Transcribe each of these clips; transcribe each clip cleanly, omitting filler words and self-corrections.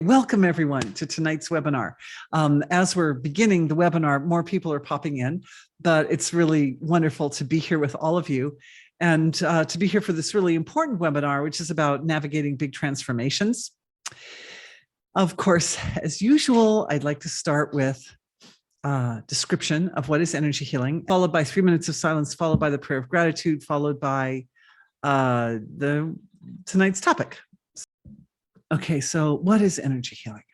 Welcome everyone to tonight's webinar. As we're beginning the webinar, more people are popping in, but it's really wonderful to be here with all of you and to be here for this really important webinar, which is about navigating big transformations. Of course, as usual, I'd like to start with a description of what is energy healing, followed by 3 minutes of silence, followed by the prayer of gratitude, followed by tonight's topic. Okay, so what is energy healing?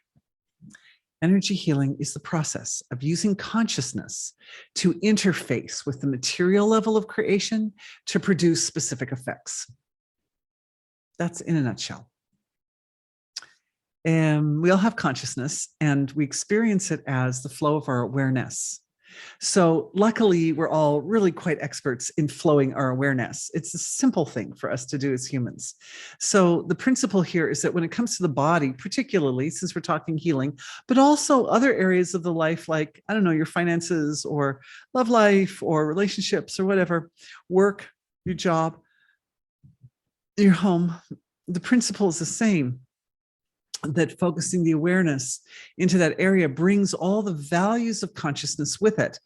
Energy healing is the process of using consciousness to interface with the material level of creation to produce specific effects. That's in a nutshell. We all have consciousness and we experience it as the flow of our awareness. So luckily, we're all really quite experts in flowing our awareness. It's a simple thing for us to do as humans. So the principle here is that when it comes to the body, particularly since we're talking healing, but also other areas of the life, like, I don't know, your finances or love life or relationships or whatever, work, your job, your home, the principle is the same. That focusing the awareness into that area brings all the values of consciousness with it.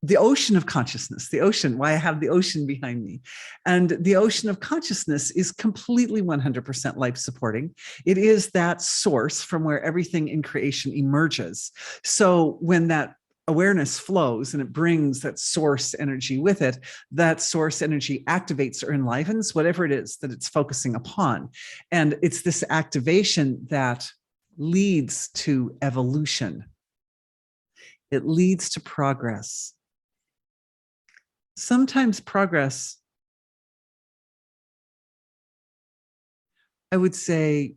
The ocean of consciousness, the ocean, why I have the ocean behind me. And the ocean of consciousness is completely 100% life supporting. It is that source from where everything in creation emerges. So when that awareness flows and it brings that source energy with it, that source energy activates or enlivens whatever it is that it's focusing upon. And it's this activation that leads to evolution. It leads to progress. Sometimes progress, I would say,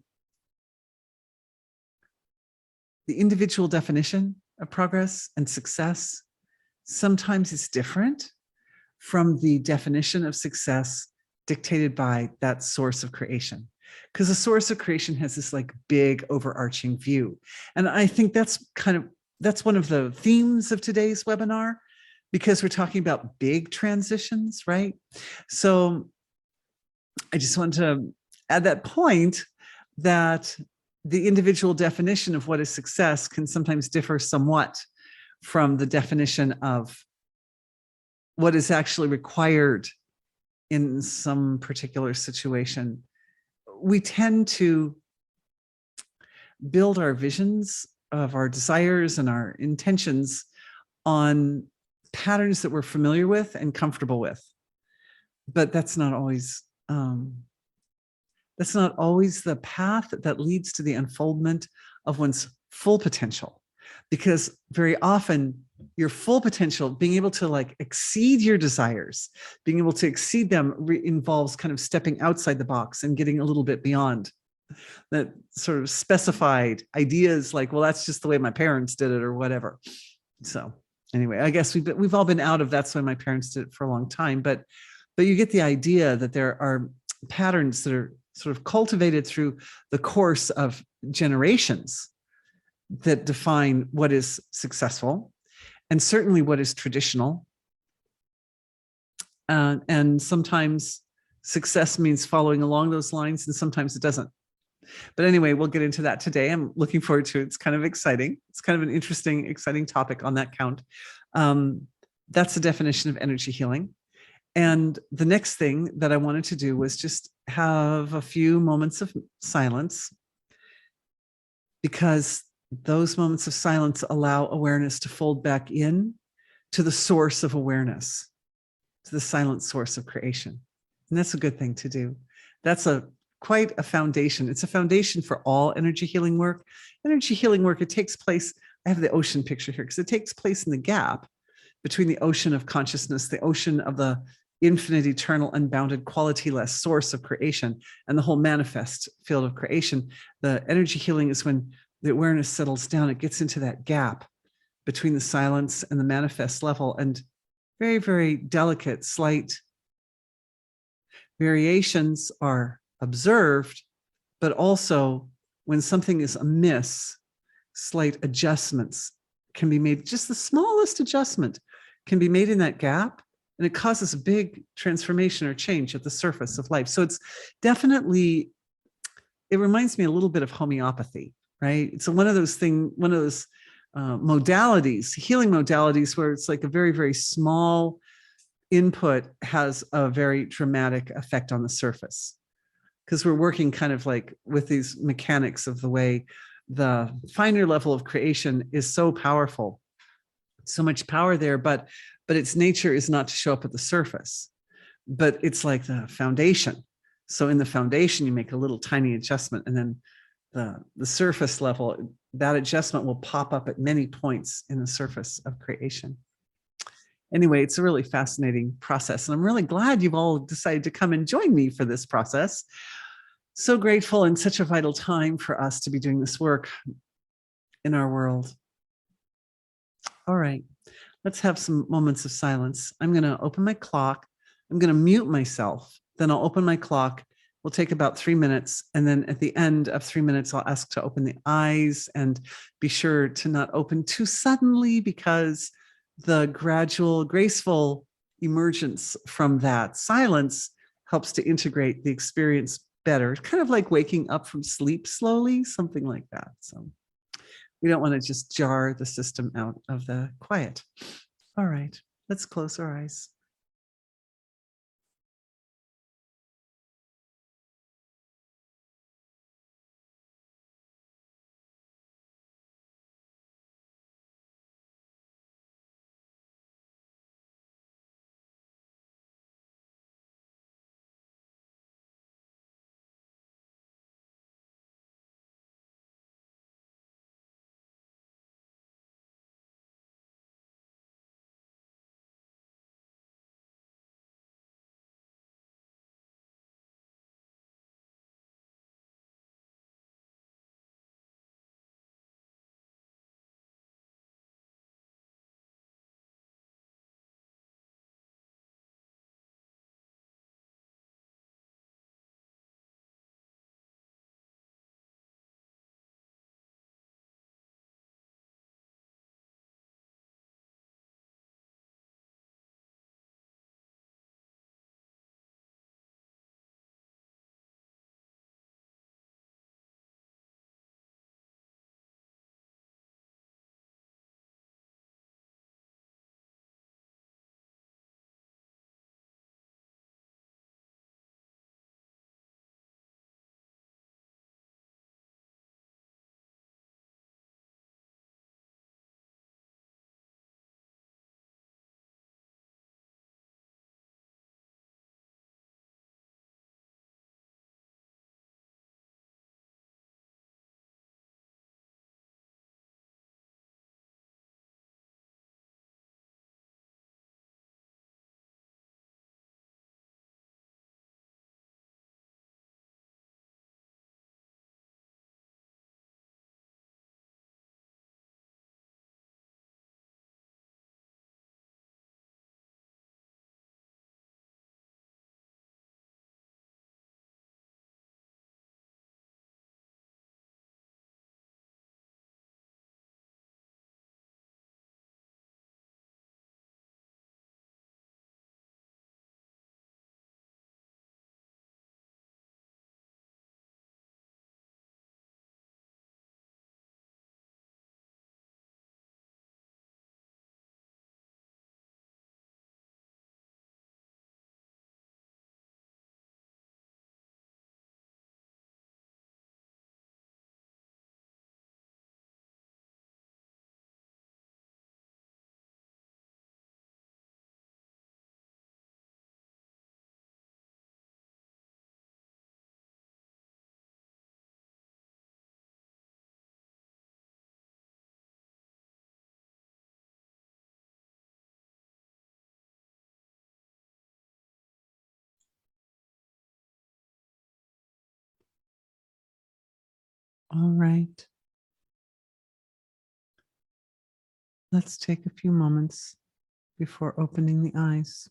the individual definition of progress and success sometimes is different from the definition of success dictated by that source of creation. Because the source of creation has this like big overarching view. And I think that's one of the themes of today's webinar, because we're talking about big transitions, right? So I just want to add that point that the individual definition of what is success can sometimes differ somewhat from the definition of what is actually required in some particular situation. We tend to build our visions of our desires and our intentions on patterns that we're familiar with and comfortable with. But that's not always the path that leads to the unfoldment of one's full potential. Because very often your full potential, being able to like exceed your desires, being able to exceed them involves kind of stepping outside the box and getting a little bit beyond that sort of specified ideas like, well, that's just the way my parents did it or whatever. So anyway, I guess we've all been out of that's the way my parents did it for a long time, but you get the idea that there are patterns that are sort of cultivated through the course of generations that define what is successful and certainly what is traditional. And sometimes success means following along those lines and sometimes it doesn't. But anyway, we'll get into that today. I'm looking forward to it. It's kind of exciting. It's kind of an interesting, exciting topic on that count. That's the definition of energy healing. And the next thing that I wanted to do was just have a few moments of silence, because those moments of silence allow awareness to fold back in to the source of awareness, to the silent source of creation. And that's a good thing to do. That's quite a foundation. It's a foundation for all energy healing work. Energy healing work, it takes place, I have the ocean picture here, because it takes place in the gap between the ocean of consciousness, the ocean of the infinite, eternal, unbounded, quality-less source of creation, and the whole manifest field of creation. The energy healing is when the awareness settles down, it gets into that gap between the silence and the manifest level, and very, very delicate, slight variations are observed, but also when something is amiss, slight adjustments can be made. Just the smallest adjustment can be made in that gap, and it causes a big transformation or change at the surface of life. So it's definitely, it reminds me a little bit of homeopathy, right? So one of those modalities, healing modalities, where it's like a very, very small input has a very dramatic effect on the surface, because we're working kind of like with these mechanics of the way the finer level of creation is so powerful, so much power there, but its nature is not to show up at the surface, but it's like the foundation. So in the foundation, you make a little tiny adjustment, and then the surface level, that adjustment will pop up at many points in the surface of creation. Anyway, it's a really fascinating process, and I'm really glad you've all decided to come and join me for this process. So grateful, and such a vital time for us to be doing this work in our world. All right, let's have some moments of silence. I'm going to open my clock. I'm going to mute myself. Then I'll open my clock. We'll take about 3 minutes. And then at the end of 3 minutes, I'll ask to open the eyes, and be sure to not open too suddenly, because the gradual, graceful emergence from that silence helps to integrate the experience better. Kind of like waking up from sleep slowly, something like that. So we don't want to just jar the system out of the quiet. All right, let's close our eyes. All right. Let's take a few moments before opening the eyes.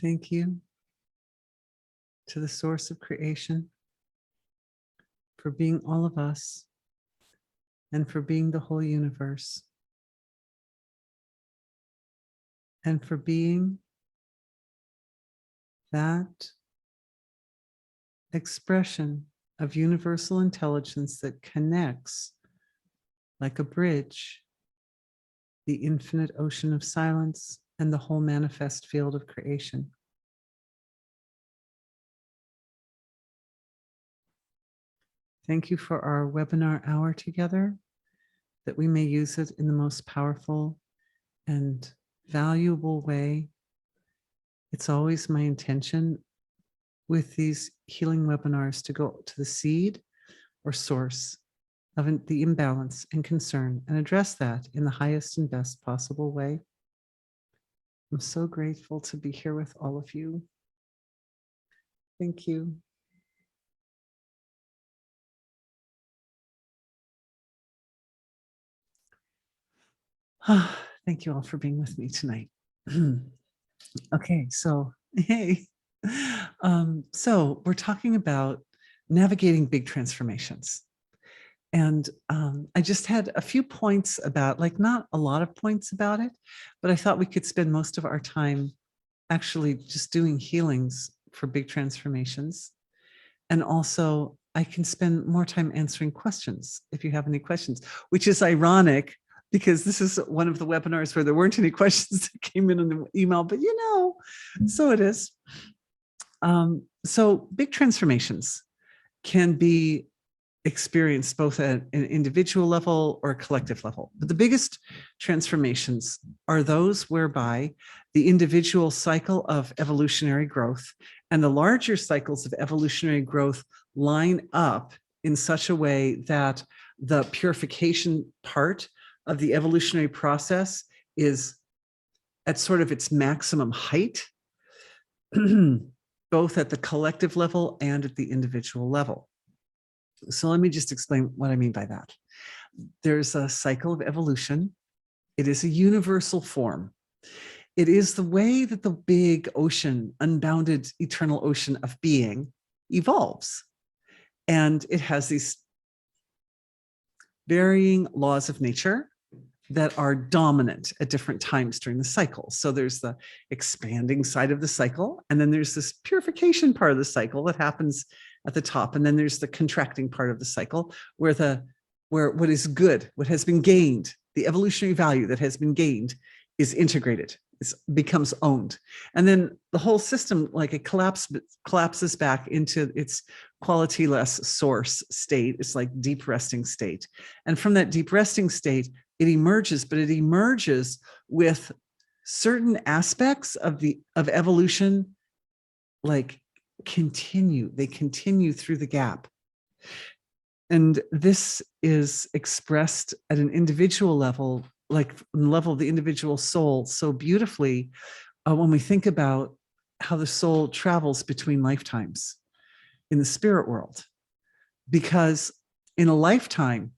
Thank you to the source of creation for being all of us and for being the whole universe and for being that expression of universal intelligence that connects like a bridge the infinite ocean of silence and the whole manifest field of creation. Thank you for our webinar hour together, that we may use it in the most powerful and valuable way. It's always my intention with these healing webinars to go to the seed or source of the imbalance and concern and address that in the highest and best possible way. I'm so grateful to be here with all of you. Thank you. Thank you all for being with me tonight. Okay, so hey, so we're talking about navigating big transformations. And I just had a few points about, like, not a lot of points about it, but I thought we could spend most of our time actually just doing healings for big transformations. And also I can spend more time answering questions if you have any questions, which is ironic because this is one of the webinars where there weren't any questions that came in the email, but you know, so it is. So big transformations can be experienced both at an individual level or a collective level. But the biggest transformations are those whereby the individual cycle of evolutionary growth and the larger cycles of evolutionary growth line up in such a way that the purification part of the evolutionary process is at sort of its maximum height, both at the collective level and at the individual level. So let me just explain what I mean by that. There's a cycle of evolution. It is a universal form. It is the way that the big ocean, unbounded eternal ocean of being evolves. And it has these varying laws of nature that are dominant at different times during the cycle. So there's the expanding side of the cycle, and then there's this purification part of the cycle that happens at the top, and then there's the contracting part of the cycle where what is good, what has been gained, the evolutionary value that has been gained is integrated, it becomes owned. And then the whole system, like, it collapses back into its quality-less source state. It's like deep resting state. And from that deep resting state, it emerges, but it emerges with certain aspects of evolution, like they continue through the gap. And this is expressed at an individual level, like on the level of the individual soul, so beautifully when we think about how the soul travels between lifetimes in the spirit world. Because in a lifetime,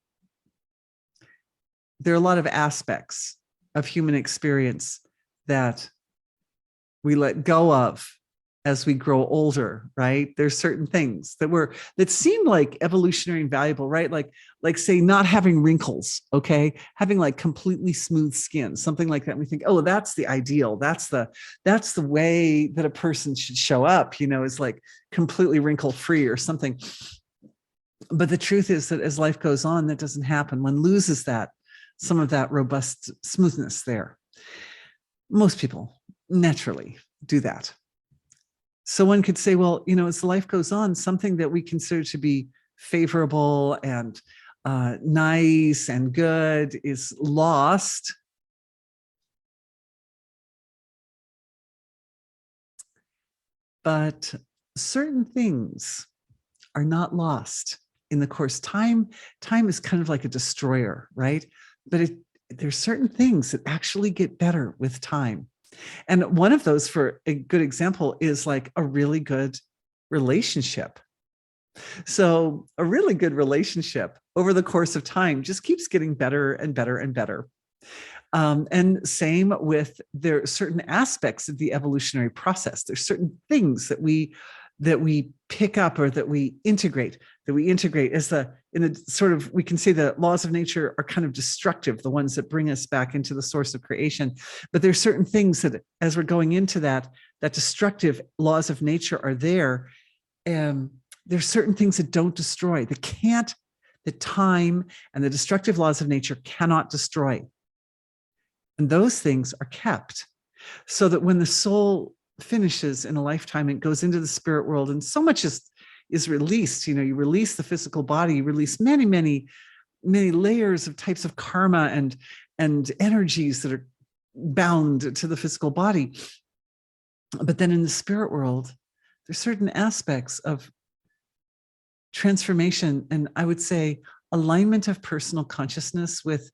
there are a lot of aspects of human experience that we let go of as we grow older, right? There's certain things that seem like evolutionary and valuable, right? Like say not having wrinkles, okay? Having like completely smooth skin, something like that. And we think, oh, that's the ideal. That's the way that a person should show up, is like completely wrinkle free or something. But the truth is that as life goes on, that doesn't happen. One loses some of that robust smoothness there. Most people naturally do that. So one could say, well, as life goes on, something that we consider to be favorable and nice and good is lost. But certain things are not lost in the course. Time is kind of like a destroyer, right? But there's certain things that actually get better with time. And one of those, for a good example, is like a really good relationship. So a really good relationship over the course of time just keeps getting better and better and better. And same with there are certain aspects of the evolutionary process. There's certain things that we pick up or that we integrate as we can say the laws of nature are kind of destructive, the ones that bring us back into the source of creation. But there's certain things that as we're going into that destructive laws of nature are there. There's certain things that don't destroy, the time and the destructive laws of nature cannot destroy. And those things are kept so that when the soul finishes in a lifetime, it goes into the spirit world, and so much is released. You release the physical body, you release many, many, many layers of types of karma and energies that are bound to the physical body. But then in the spirit world, there's certain aspects of transformation, and I would say alignment of personal consciousness with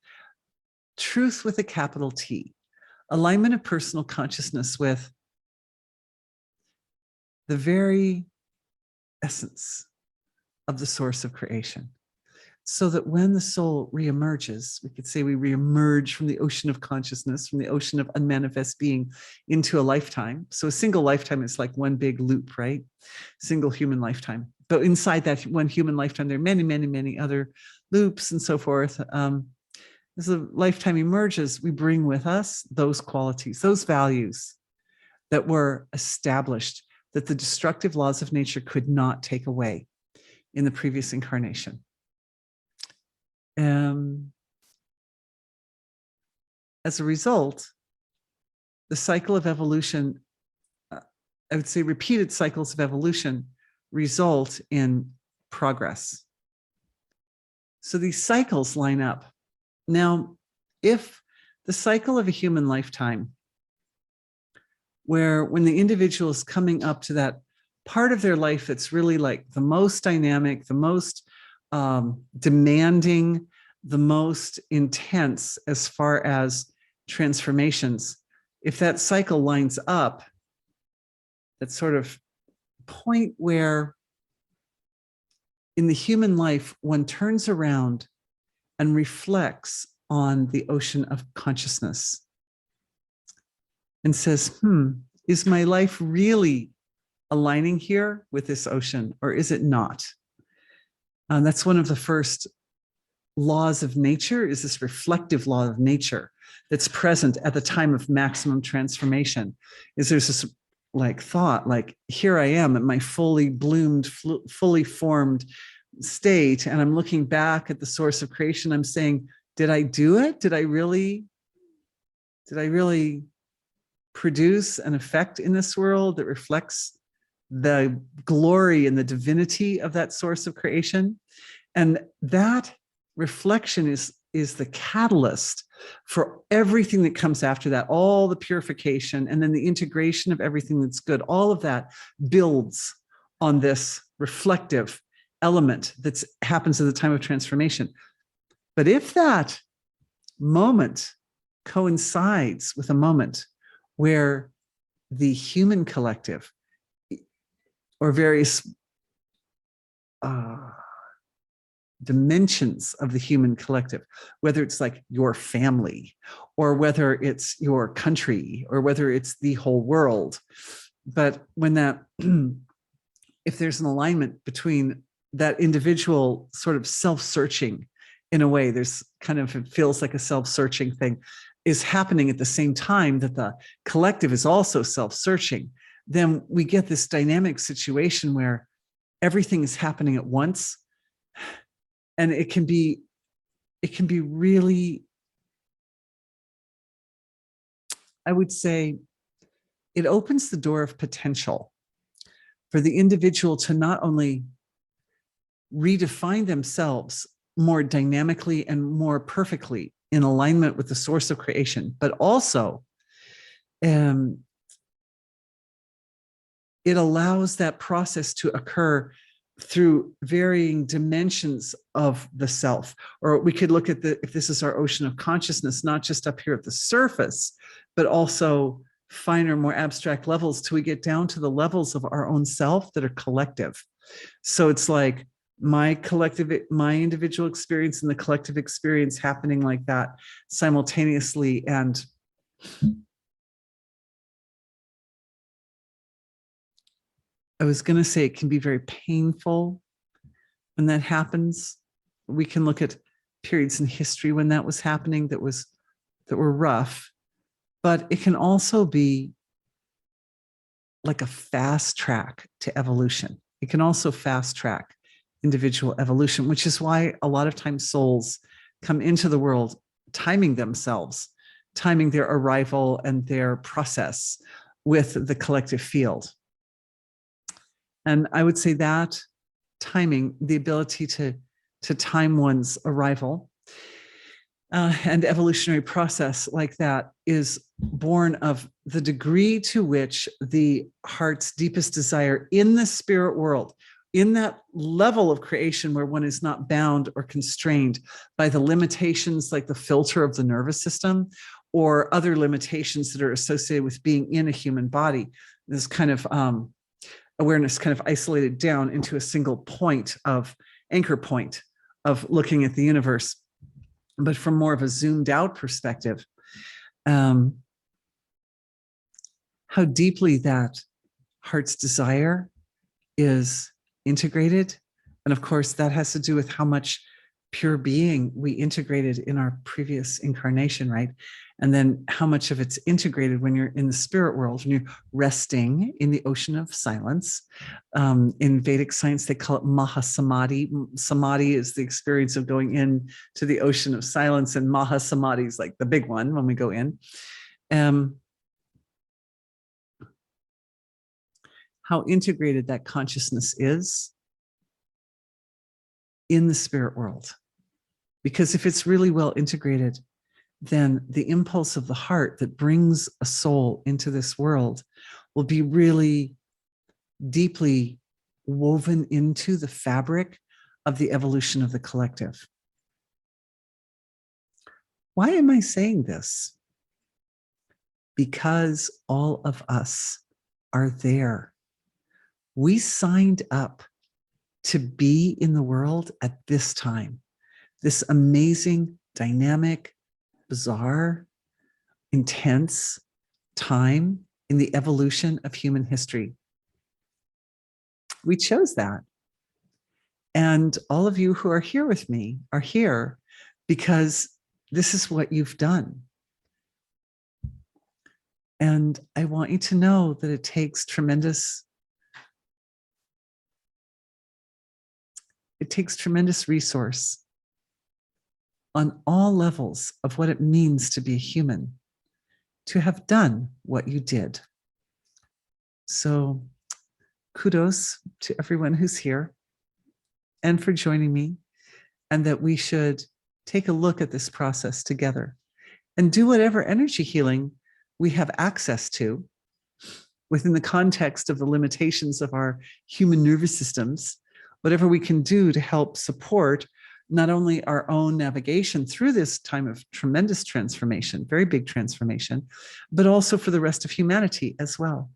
truth with a capital T, alignment of personal consciousness with the very essence of the source of creation. So that when the soul reemerges, we could say we reemerge from the ocean of consciousness, from the ocean of unmanifest being into a lifetime. So a single lifetime is like one big loop, right? Single human lifetime. But inside that one human lifetime, there are many, many, many other loops and so forth. As the lifetime emerges, we bring with us those qualities, those values that were established, that the destructive laws of nature could not take away in the previous incarnation. As a result, the cycle of evolution, I would say repeated cycles of evolution, result in progress. So these cycles line up. Now, if the cycle of a human lifetime, where when the individual is coming up to that part of their life that's really like the most dynamic, the most demanding, the most intense as far as transformations, if that cycle lines up, that sort of point where in the human life, one turns around and reflects on the ocean of consciousness and says, is my life really aligning here with this ocean, or is it not? That's one of the first laws of nature, is this reflective law of nature that's present at the time of maximum transformation. Is there's this like thought, like, here I am at my fully bloomed, fully formed state, and I'm looking back at the source of creation. I'm saying, did I do it? Did I really produce an effect in this world that reflects the glory and the divinity of that source of creation? And that reflection is the catalyst for everything that comes after that, all the purification and then the integration of everything that's good. All of that builds on this reflective element that happens at the time of transformation. But if that moment coincides with a moment where the human collective or various dimensions of the human collective, whether it's like your family or whether it's your country or whether it's the whole world, but when that, if there's an alignment between that individual sort of self-searching, in a way, there's kind of, it feels like a self-searching thing is happening at the same time that the collective is also self-searching, then we get this dynamic situation where everything is happening at once. And it can be really, I would say, it opens the door of potential for the individual to not only redefine themselves more dynamically and more perfectly in alignment with the source of creation, but also it allows that process to occur through varying dimensions of the self. Or we could look at if this is our ocean of consciousness, not just up here at the surface, but also finer, more abstract levels till we get down to the levels of our own self that are collective. So it's like my individual experience and the collective experience happening like that simultaneously. And I was going to say it can be very painful when that happens. We can look at periods in history when that was happening that were rough, but it can also be like a fast track to evolution. It can also fast track individual evolution, which is why a lot of times souls come into the world timing themselves, timing their arrival and their process with the collective field. And I would say that timing, the ability to time one's arrival and evolutionary process like that is born of the degree to which the heart's deepest desire in the spirit world, in that level of creation where one is not bound or constrained by the limitations like the filter of the nervous system or other limitations that are associated with being in a human body, this kind of awareness kind of isolated down into a single point of anchor point of looking at the universe, but from more of a zoomed out perspective, how deeply that heart's desire is integrated. And of course, that has to do with how much pure being we integrated in our previous incarnation, right? And then how much of it's integrated when you're in the spirit world, when you're resting in the ocean of silence. In Vedic science, they call it Mahasamadhi. Samadhi is the experience of going in to the ocean of silence, and Mahasamadhi is like the big one when we go in. How integrated that consciousness is in the spirit world. Because if it's really well integrated, then the impulse of the heart that brings a soul into this world will be really deeply woven into the fabric of the evolution of the collective. Why am I saying this? Because all of us are there. We signed up to be in the world at this time, this amazing, dynamic, bizarre, intense time in the evolution of human history. We chose that. And all of you who are here with me are here because this is what you've done. And I want you to know that it takes tremendous resource on all levels of what it means to be a human, to have done what you did. So kudos to everyone who's here and for joining me, and that we should take a look at this process together and do whatever energy healing we have access to within the context of the limitations of our human nervous systems, whatever we can do to help support not only our own navigation through this time of tremendous transformation, very big transformation, but also for the rest of humanity as well.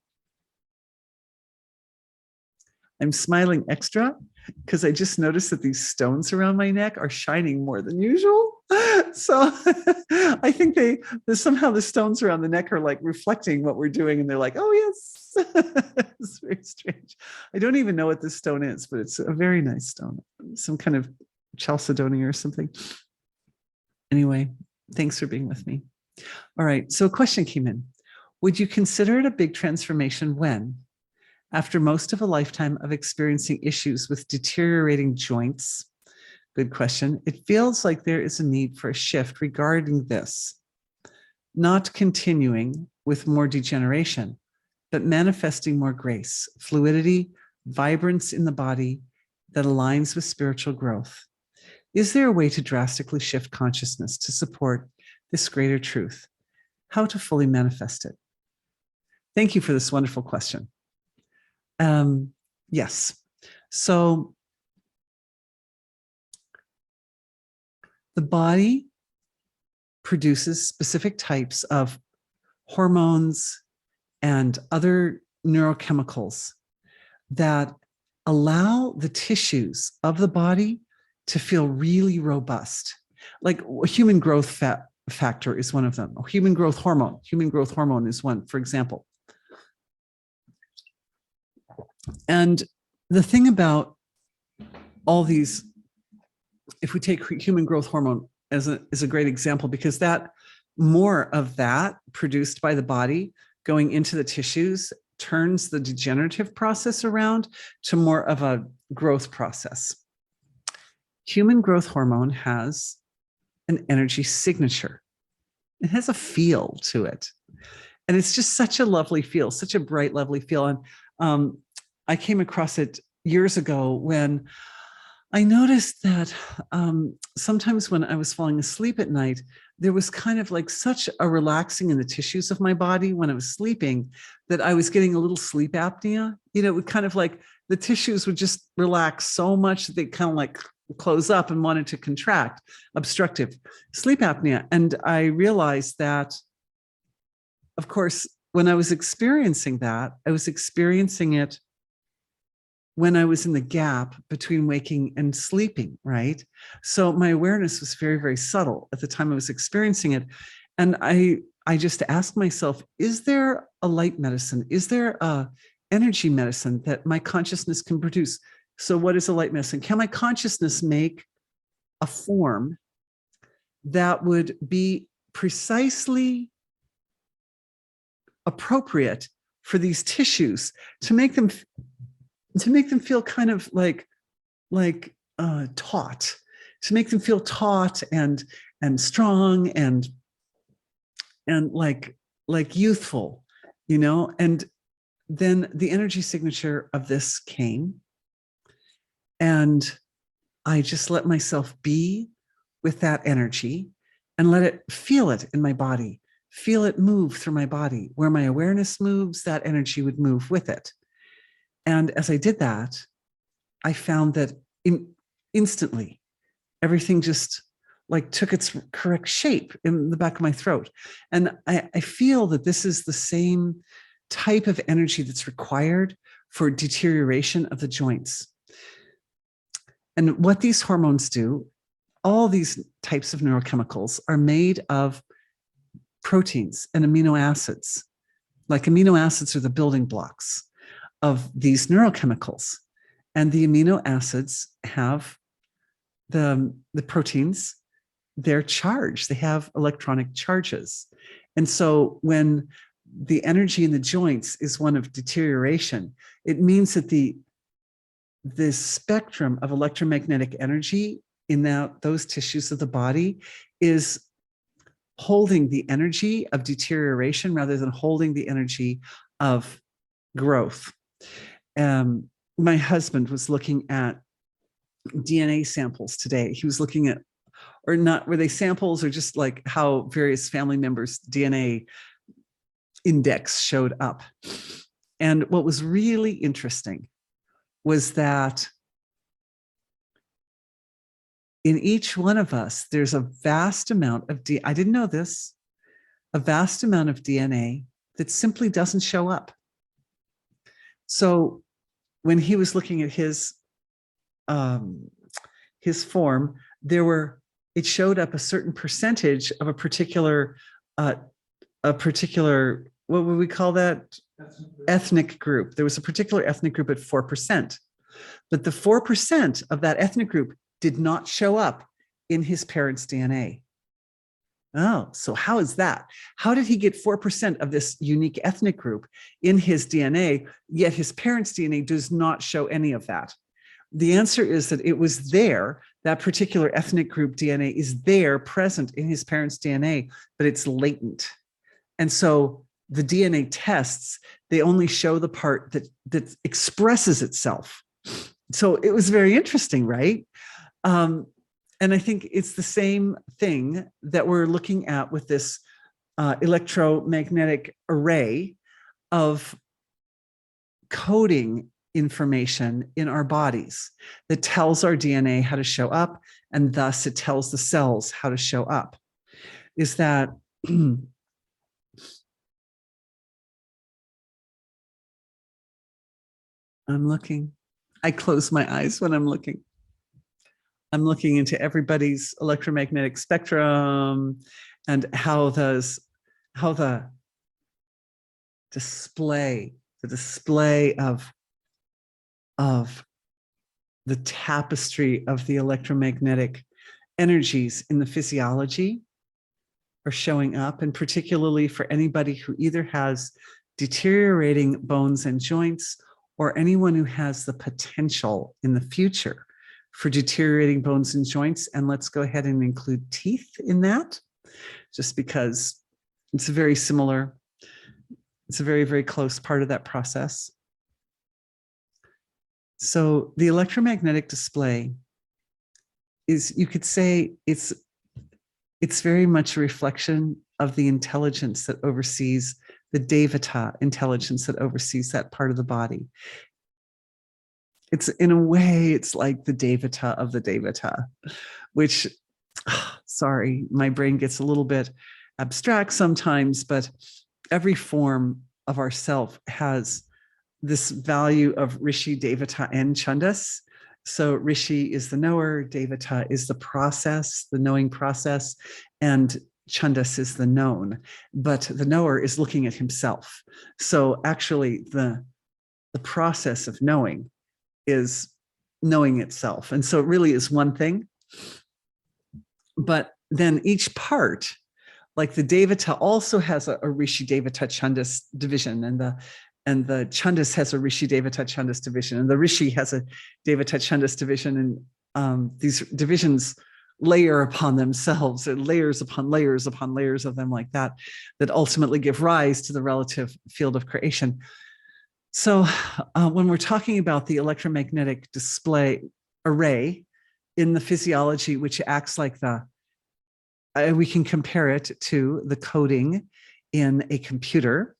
I'm smiling extra because I just noticed that these stones around my neck are shining more than usual. So I think somehow the stones around the neck are like reflecting what we're doing, and they're like, oh yes. It's very strange. I don't even know what this stone is, but it's a very nice stone, some kind of chalcedony or something. Anyway, thanks for being with me. All right, so a question came in. Would you consider it a big transformation when, after most of a lifetime of experiencing issues with deteriorating joints, good question, it feels like there is a need for a shift regarding this, not continuing with more degeneration, but manifesting more grace, fluidity, vibrance in the body that aligns with spiritual growth? Is there a way to drastically shift consciousness to support this greater truth? How to fully manifest it? Thank you for this wonderful question. Yes. So the body produces specific types of hormones and other neurochemicals that allow the tissues of the body to feel really robust. Like human growth factor is one of them. Human growth hormone. Human growth hormone is one, for example. And the thing about all these, if we take human growth hormone as a great example, because that more of that produced by the body going into the tissues turns the degenerative process around to more of a growth process. Human growth hormone has an energy signature. It has a feel to it. And it's just such a lovely feel, such a bright, lovely feel. And I came across it years ago when I noticed that sometimes when I was falling asleep at night, there was kind of like such a relaxing in the tissues of my body when I was sleeping that I was getting a little sleep apnea. You know, it would kind of like the tissues would just relax so much that they kind of like close up and wanted to contract, obstructive sleep apnea. And I realized that, of course, when I was experiencing that, I was experiencing it when I was in the gap between waking and sleeping, right? So my awareness was very, very subtle at the time I was experiencing it. And I just asked myself, is there a light medicine? Is there a energy medicine that my consciousness can produce? So what is a light medicine? Can my consciousness make a form that would be precisely appropriate for these tissues to make them feel kind of like taut, to make them feel taut and strong and like youthful, you know? And then the energy signature of this came, and I just let myself be with that energy and let it feel it in my body, feel it move through my body. Where my awareness moves, that energy would move with it. And as I did that, I found that instantly, everything just like took its correct shape in the back of my throat. And I feel that this is the same type of energy that's required for deterioration of the joints. And what these hormones do, all these types of neurochemicals are made of proteins and amino acids. Like amino acids are the building blocks of these neurochemicals. And the amino acids have the proteins, they're charged, they have electronic charges. And so when the energy in the joints is one of deterioration, it means that the spectrum of electromagnetic energy in those tissues of the body is holding the energy of deterioration rather than holding the energy of growth. My husband was looking at DNA samples today. He was looking at, or not, were they samples or just like how various family members' DNA index showed up. And what was really interesting was that in each one of us, there's a vast amount of I didn't know this, a vast amount of DNA that simply doesn't show up. So when he was looking at his form, it showed up a certain percentage of a particular, what would we call that? Ethnic group. There was a particular ethnic group at 4%, but the 4% of that ethnic group did not show up in his parents' DNA. Oh, so how is that? How did he get 4% of this unique ethnic group in his DNA, yet his parents' DNA does not show any of that? The answer is that it was there, that particular ethnic group DNA is there, present in his parents' DNA, but it's latent. And so the DNA tests, they only show the part that expresses itself. So it was very interesting, right? And I think it's the same thing that we're looking at with this electromagnetic array of coding information in our bodies that tells our DNA how to show up, and thus it tells the cells how to show up. Is that I'm looking. I close my eyes when I'm looking. I'm looking into everybody's electromagnetic spectrum and how the display, the display of the tapestry of the electromagnetic energies in the physiology are showing up, and particularly for anybody who either has deteriorating bones and joints or anyone who has the potential in the future for deteriorating bones and joints. And let's go ahead and include teeth in that, just because it's a very similar, it's a very, very close part of that process. So the electromagnetic display is, you could say, it's very much a reflection of the intelligence that oversees the Devata intelligence that oversees that part of the body. It's, in a way, it's like the Devata of the Devata, which, sorry, my brain gets a little bit abstract sometimes, but every form of ourself has this value of Rishi, Devata, and Chandas. So Rishi is the knower, Devata is the process, the knowing process, and Chandas is the known. But the knower is looking at himself. So actually the process of knowing is knowing itself. And so it really is one thing. But then each part, like the Devata also has a Rishi Devata Chandas division, and the Chandas has a Rishi Devata Chandas division, and the Rishi has a Devata Chandas division, and these divisions layer upon themselves, and layers upon layers upon layers of them like that, that ultimately give rise to the relative field of creation. So when we're talking about the electromagnetic display array in the physiology, which acts like we can compare it to the coding in a computer.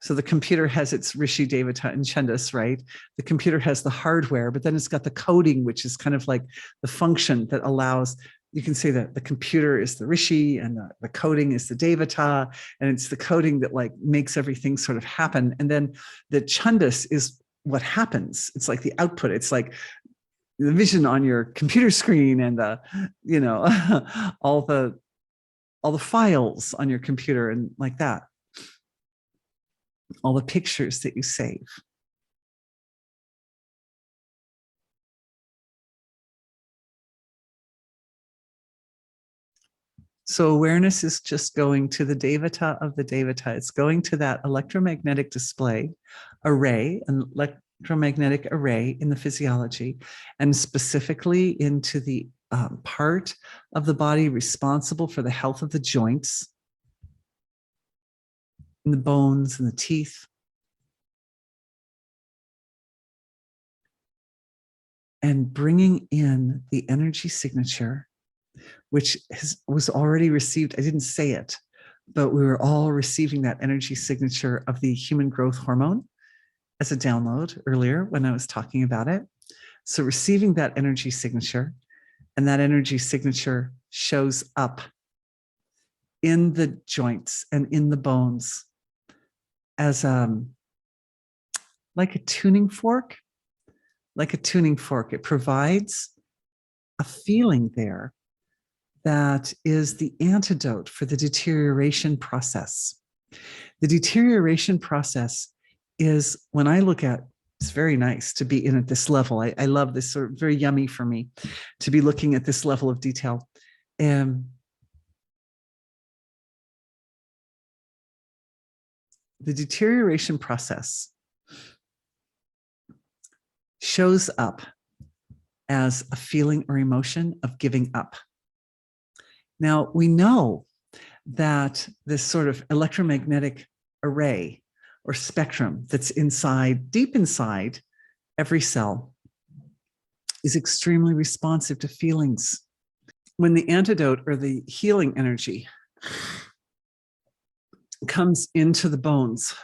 So the computer has its Rishi, Devata, and Chandas, right? The computer has the hardware, but then it's got the coding, which is kind of like the function that allows, you can say that the computer is the Rishi and the coding is the Devata, and it's the coding that like makes everything sort of happen. And then the Chandas is what happens. It's like the output. It's like the vision on your computer screen and the, you know, all the files on your computer and like that. All the pictures that you save. So awareness is just going to the Devata of the Devata. It's going to that electromagnetic display array, an electromagnetic array in the physiology, and specifically into the part of the body responsible for the health of the joints, and the bones and the teeth. And bringing in the energy signature, which was already received. I didn't say it, but we were all receiving that energy signature of the human growth hormone as a download earlier when I was talking about it. So receiving that energy signature, and that energy signature shows up in the joints and in the bones as like a tuning fork. Like a tuning fork, it provides a feeling there that is the antidote for the deterioration process. The deterioration process is, when I look at, it's very nice to be in at this level. I love this, sort of very yummy for me to be looking at this level of detail. And the deterioration process shows up as a feeling or emotion of giving up. Now, we know that this sort of electromagnetic array or spectrum that's inside, deep inside every cell, is extremely responsive to feelings. When the antidote or the healing energy comes into the bones,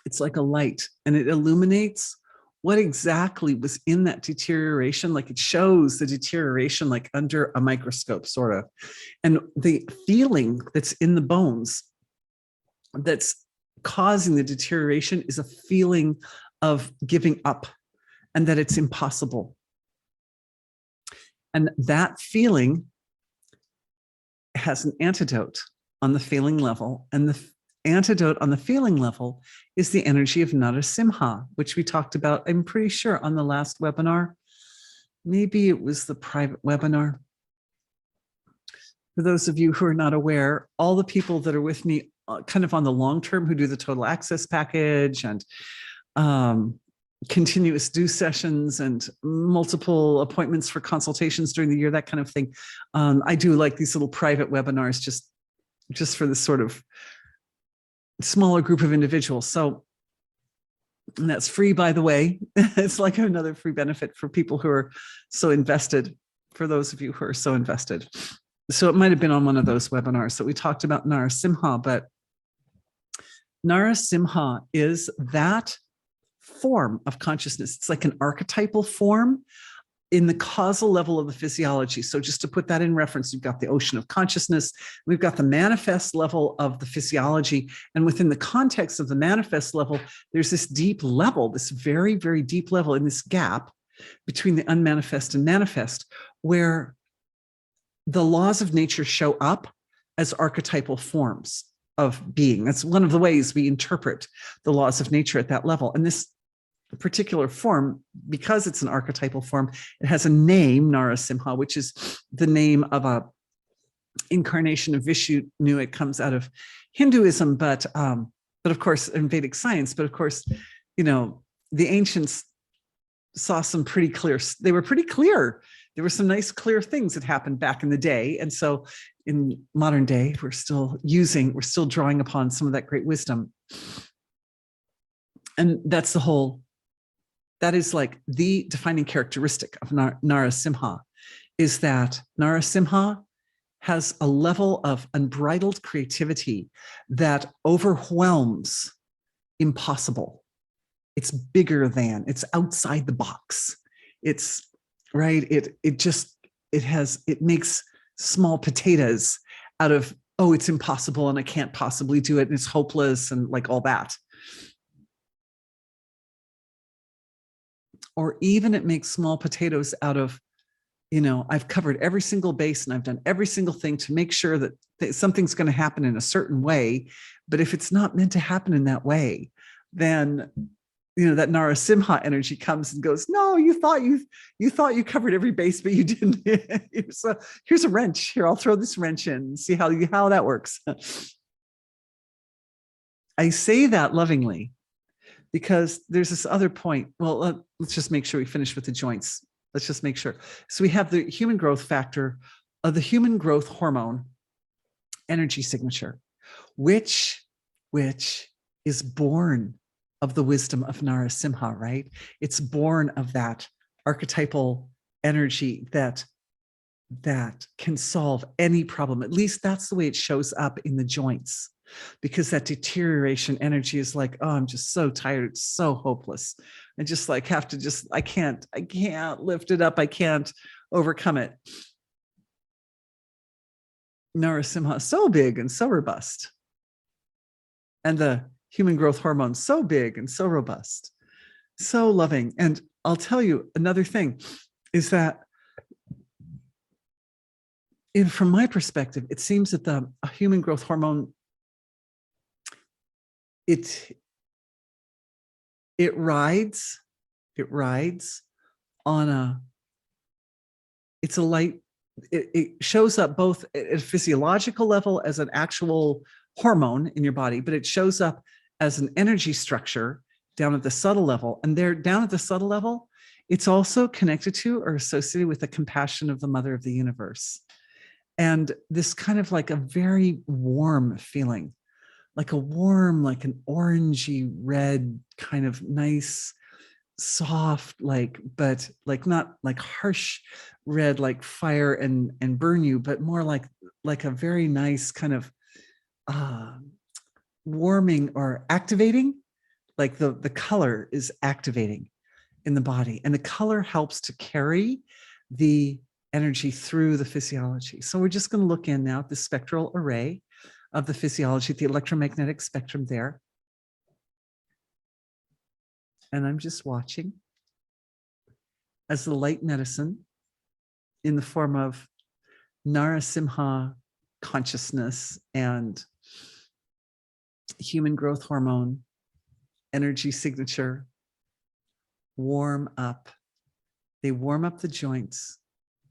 it's like a light, and it illuminates what exactly was in that deterioration. Like, it shows the deterioration like under a microscope, sort of. And the feeling that's in the bones that's causing the deterioration is a feeling of giving up and that it's impossible. And that feeling has an antidote on the feeling level. And the antidote on the feeling level is the energy of Narasimha, which we talked about, I'm pretty sure, on the last webinar. Maybe it was the private webinar. For those of you who are not aware, all the people that are with me kind of on the long term who do the total access package and continuous do sessions and multiple appointments for consultations during the year, that kind of thing. I do like these little private webinars just for this sort of smaller group of individuals. So, and that's free, by the way. It's like another free benefit for people who are so invested, for those of you who are so invested. So it might have been on one of those webinars that we talked about Narasimha, but Narasimha is that form of consciousness. It's like an archetypal form in the causal level of the physiology. So just to put that in reference, you've got the ocean of consciousness, we've got the manifest level of the physiology, and within the context of the manifest level, there's this deep level, this very, very deep level in this gap between the unmanifest and manifest, where the laws of nature show up as archetypal forms of being. That's one of the ways we interpret the laws of nature at that level. And this particular form, because it's an archetypal form, it has a name, Narasimha, which is the name of a incarnation of Vishnu. It comes out of Hinduism, but of course, in Vedic science, but of course, you know, the ancients saw some pretty clear, they were pretty clear. There were some nice, clear things that happened back in the day. And so in modern day, we're still drawing upon some of that great wisdom. And that's that is like the defining characteristic of Narasimha, is that Narasimha has a level of unbridled creativity that overwhelms impossible. It's bigger than, it's outside the box. It's right. It makes small potatoes out of, oh, it's impossible and I can't possibly do it and it's hopeless and like all that. Or even it makes small potatoes out of, you know, I've covered every single base and I've done every single thing to make sure that something's going to happen in a certain way. But if it's not meant to happen in that way, then, you know, that Narasimha energy comes and goes, no, you thought you covered every base, but you didn't. Here's a wrench. Here, I'll throw this wrench in and see how that works. I say that lovingly because there's this other point. Well, let's just make sure we finish with the joints. Let's just make sure. So we have the human growth factor of the human growth hormone energy signature, which is born of the wisdom of Narasimha, right? It's born of that archetypal energy that can solve any problem. At least that's the way it shows up in the joints, because that deterioration energy is like, oh, I'm just so tired. It's so hopeless. I just like have to I can't lift it up. I can't overcome it. Narasimha is so big and so robust. And the human growth hormone, so big and so robust, so loving. And I'll tell you another thing is that from my perspective, it seems that the human growth hormone, it rides on it's a light, it shows up both at a physiological level as an actual hormone in your body, but it shows up as an energy structure down at the subtle level. And there, down at the subtle level, it's also connected to or associated with the compassion of the mother of the universe. And this kind of like a very warm feeling, like an orangey red kind of nice, soft, but not like harsh red, like fire and burn you, but more like a very nice kind of warming or activating, like the color is activating in the body, and the color helps to carry the energy through the physiology. So we're just going to look in now at the spectral array of the physiology, the electromagnetic spectrum there. And I'm just watching as the light medicine in the form of Narasimha consciousness and human growth hormone, energy signature, warm up. They warm up the joints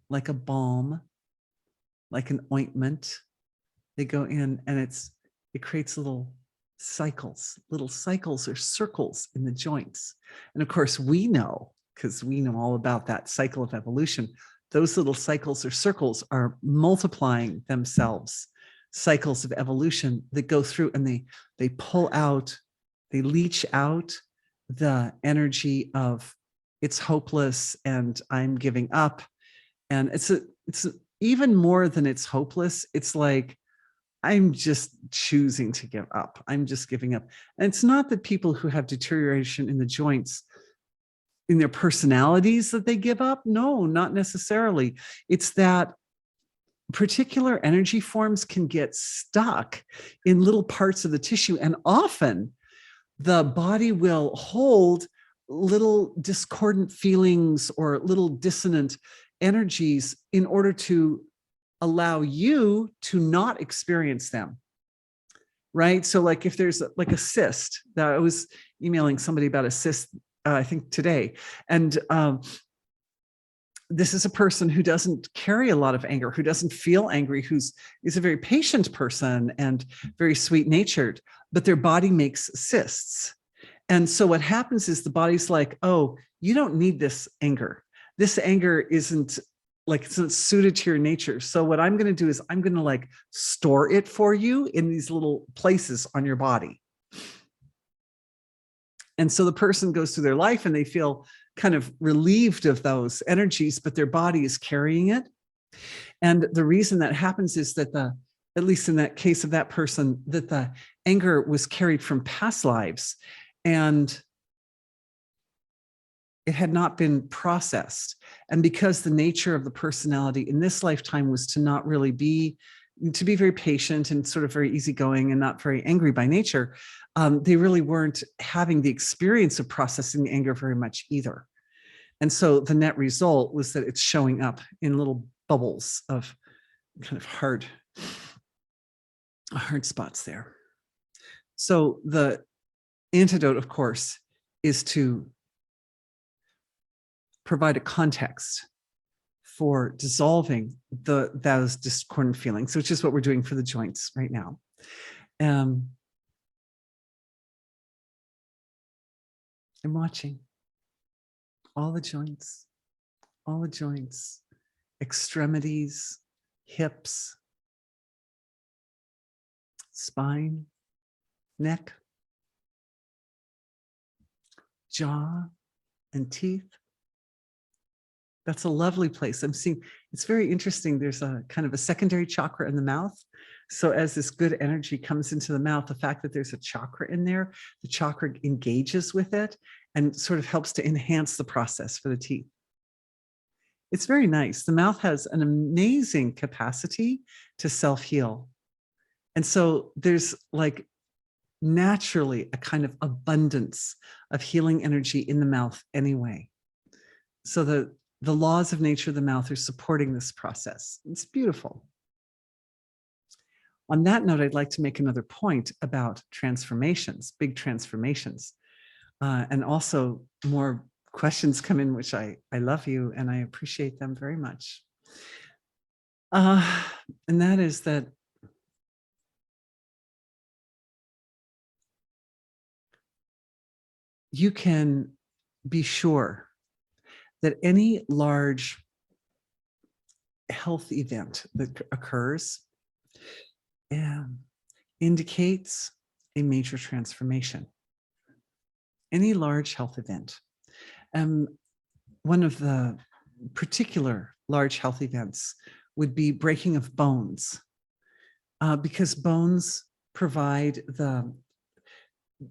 like a balm, like an ointment. They go in and it creates little cycles or circles in the joints. And of course, we know, because we know all about that cycle of evolution, those little cycles or circles are multiplying themselves, cycles of evolution that go through, and they pull out, they leach out the energy of it's hopeless and I'm giving up. And it's even more than it's hopeless. It's like, I'm just choosing to give up. I'm just giving up. And it's not that people who have deterioration in the joints, in their personalities, that they give up. No, not necessarily. It's that particular energy forms can get stuck in little parts of the tissue. And often the body will hold little discordant feelings or little dissonant energies in order to allow you to not experience them, right? So like if there's like a cyst, that I was emailing somebody about a cyst, I think today, and this is a person who doesn't carry a lot of anger, who doesn't feel angry, is a very patient person and very sweet natured, but their body makes cysts. And so what happens is the body's like, oh, you don't need this anger. This anger isn't like, it's not suited to your nature. So what I'm going to do is I'm going to like store it for you in these little places on your body. And so the person goes through their life and they feel kind of relieved of those energies, but their body is carrying it. And the reason that happens is that at least in that case of that person, that the anger was carried from past lives and it had not been processed. And because the nature of the personality in this lifetime was to not really be, to be very patient and sort of very easygoing and not very angry by nature, they really weren't having the experience of processing the anger very much either. And so the net result was that it's showing up in little bubbles of kind of hard spots there. So the antidote, of course, is to provide a context for dissolving those discordant feelings, which is what we're doing for the joints right now. I'm watching all the joints, extremities, hips, spine, neck, jaw, and teeth. That's a lovely place. I'm seeing, it's very interesting. There's a kind of a secondary chakra in the mouth. So as this good energy comes into the mouth, the fact that there's a chakra in there, the chakra engages with it and sort of helps to enhance the process for the teeth. It's very nice. The mouth has an amazing capacity to self-heal. And so there's like naturally a kind of abundance of healing energy in the mouth anyway. So the laws of nature of the mouth are supporting this process. It's beautiful. On that note, I'd like to make another point about transformations, big transformations. And also more questions come in, which I love you and I appreciate them very much. And that is that you can be sure that any large health event that occurs indicates a major transformation. Any large health event. One of the particular large health events would be breaking of bones, because bones provide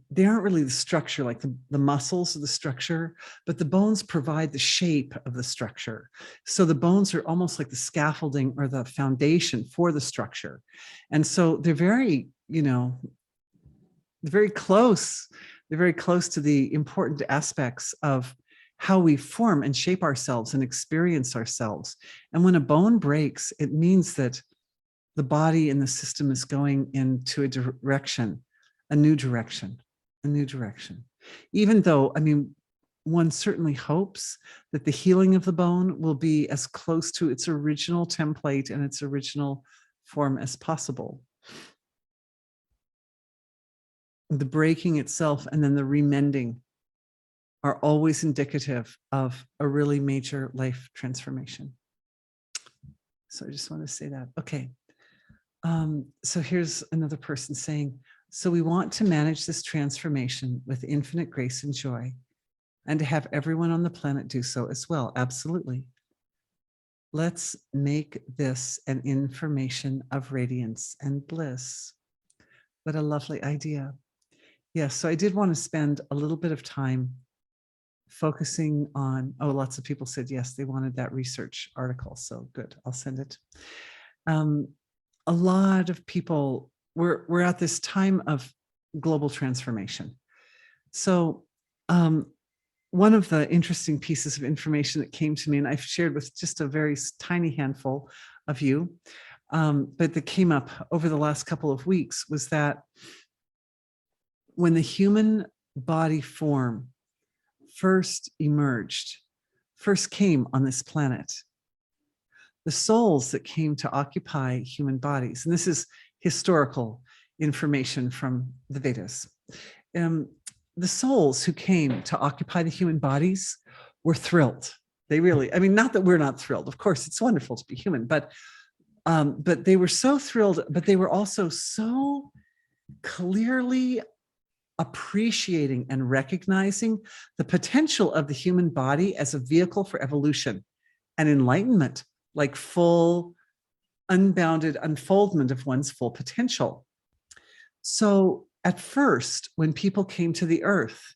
they aren't really the structure, like the muscles of the structure, but the bones provide the shape of the structure. So the bones are almost like the scaffolding or the foundation for the structure. And so they're very, they're very close. They're very close to the important aspects of how we form and shape ourselves and experience ourselves. And when a bone breaks, it means that the body and the system is going into a direction, a new direction, a new direction. Even though, I mean, one certainly hopes that the healing of the bone will be as close to its original template and its original form as possible. The breaking itself and then the remending are always indicative of a really major life transformation. So I just want to say that. Okay. So here's another person saying, so we want to manage this transformation with infinite grace and joy, and to have everyone on the planet do so as well. Absolutely. Let's make this an information of radiance and bliss. What a lovely idea. Yes, so I did want to spend a little bit of time focusing on, oh, lots of people said yes, they wanted that research article. So good, I'll send it. A lot of people, we're at this time of global transformation. So one of the interesting pieces of information that came to me, and I've shared with just a very tiny handful of you, but that came up over the last couple of weeks, was that when the human body form first emerged, first came on this planet, the souls that came to occupy human bodies, and this is historical information from the Vedas, the souls who came to occupy the human bodies were thrilled. They really, I mean, not that we're not thrilled. Of course, it's wonderful to be human, but they were so thrilled, but they were also so clearly appreciating and recognizing the potential of the human body as a vehicle for evolution and enlightenment, like full, unbounded unfoldment of one's full potential. So at first, when people came to the earth,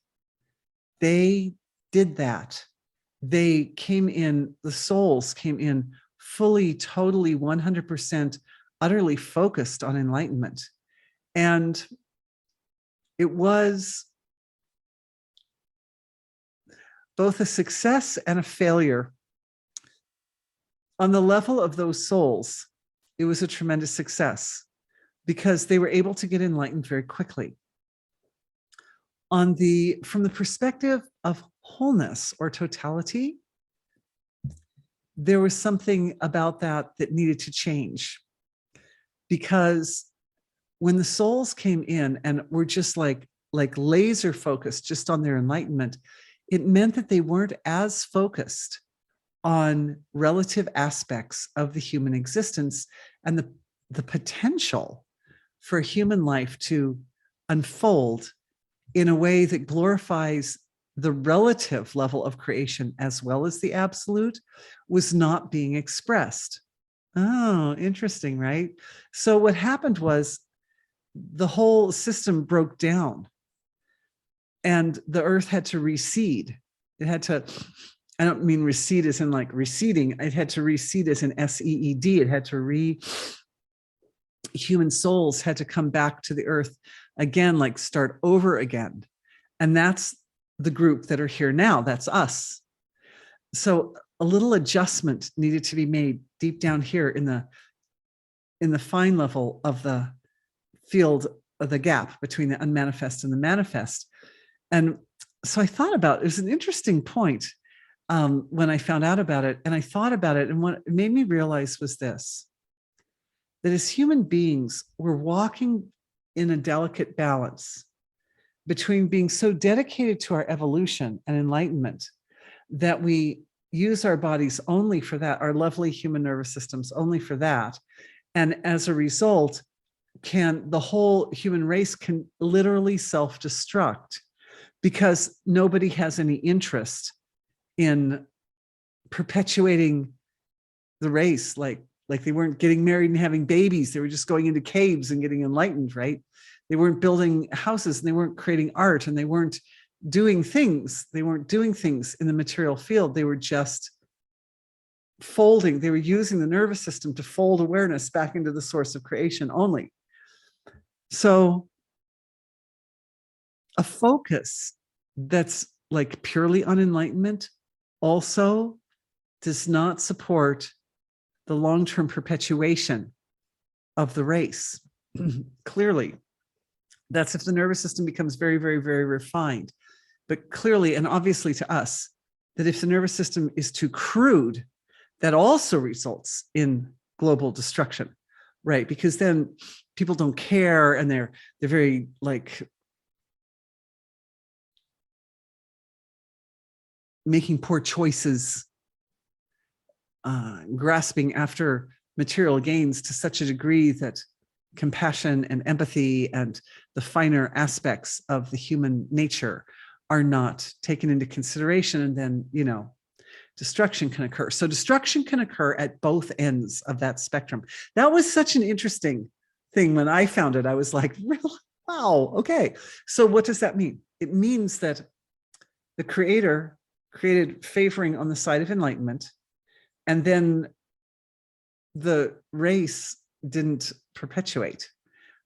they did that. They came in, the souls came in fully, totally, 100% utterly focused on enlightenment. And it was both a success and a failure. On the level of those souls, it was a tremendous success because they were able to get enlightened very quickly. From the perspective of wholeness or totality, there was something about that that needed to change, because when the souls came in and were just like laser focused just on their enlightenment, it meant that they weren't as focused on relative aspects of the human existence and the potential for human life to unfold in a way that glorifies the relative level of creation as well as the absolute was not being expressed. Oh, interesting, right? So what happened was the whole system broke down and the earth had to recede. It had to, I don't mean recede as in like receding, it had to recede as in S-E-E-D. It had to human souls had to come back to the earth again, like start over again. And that's the group that are here now. That's us. So a little adjustment needed to be made deep down here in the fine level of the field of the gap between the unmanifest and the manifest. And so I thought about, it was an interesting point when I found out about it, and I thought about it, and what it made me realize was this, that as human beings, we're walking in a delicate balance between being so dedicated to our evolution and enlightenment that we use our bodies only for that, our lovely human nervous systems only for that. And as a result, the whole human race can literally self-destruct because nobody has any interest in perpetuating the race. Like they weren't getting married and having babies. They were just going into caves and getting enlightened, right? They weren't building houses and they weren't creating art and they weren't doing things. They weren't doing things in the material field. They were just folding. They were using the nervous system to fold awareness back into the source of creation only. So A focus that's like purely on enlightenment also does not support the long-term perpetuation of the race. Clearly, that's if the nervous system becomes very, very, very refined. But clearly, and obviously to us, that if the nervous system is too crude, that also results in global destruction, right? Because then people don't care, and they're very like making poor choices, grasping after material gains to such a degree that compassion and empathy and the finer aspects of the human nature are not taken into consideration, and then, you know, destruction can occur. So destruction can occur at both ends of that spectrum. That was such an interesting thing when I found it. I was like, wow, okay. So what does that mean? It means that the creator created favoring on the side of enlightenment, and then the race didn't perpetuate.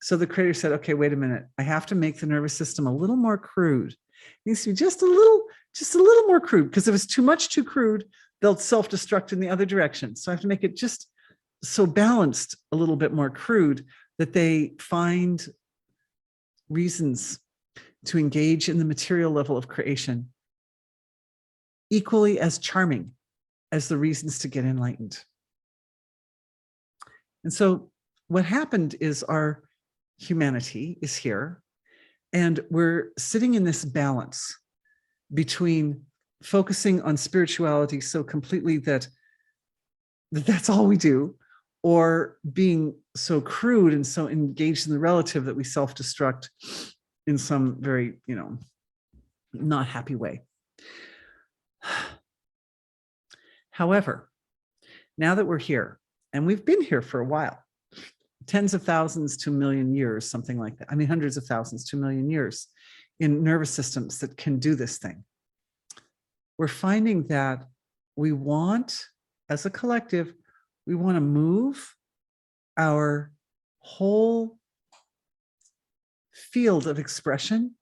So the creator said, okay, wait a minute. I have to make the nervous system a little more crude. It needs to be just a little more crude, because if it's too crude, they'll self-destruct in the other direction. So I have to make it just so balanced, a little bit more crude, that they find reasons to engage in the material level of creation equally as charming as the reasons to get enlightened. And so what happened is our humanity is here, and we're sitting in this balance between focusing on spirituality so completely that that's all we do, or being so crude and so engaged in the relative that we self-destruct in some very, you know, not happy way. However, now that we're here, and we've been here for a while, tens of thousands to a million years, something like that. I mean, hundreds of thousands to a million years in nervous systems that can do this thing. We're finding that we want, as a collective, we want to move our whole field of expression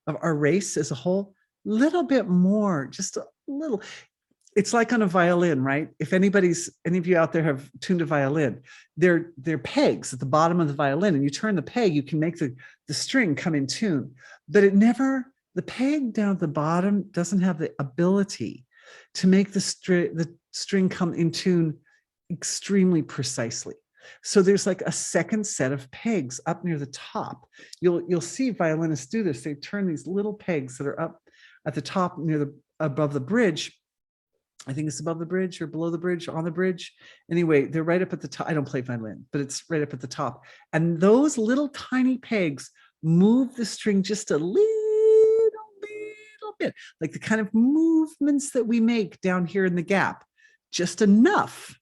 of our race as a whole little bit more, just a little. It's like on a violin, right? If any of you out there have tuned a violin, they're pegs at the bottom of the violin, and you turn the peg, you can make the string come in tune, but the peg down at the bottom doesn't have the ability to make the string come in tune extremely precisely. So there's like a second set of pegs up near the top. You'll see violinists do this. They turn these little pegs that are up at the top above the bridge. I think it's above the bridge or below the bridge, on the bridge. Anyway, they're right up at the top. I don't play violin, but it's right up at the top. And those little tiny pegs move the string just a little bit, like the kind of movements that we make down here in the gap, just enough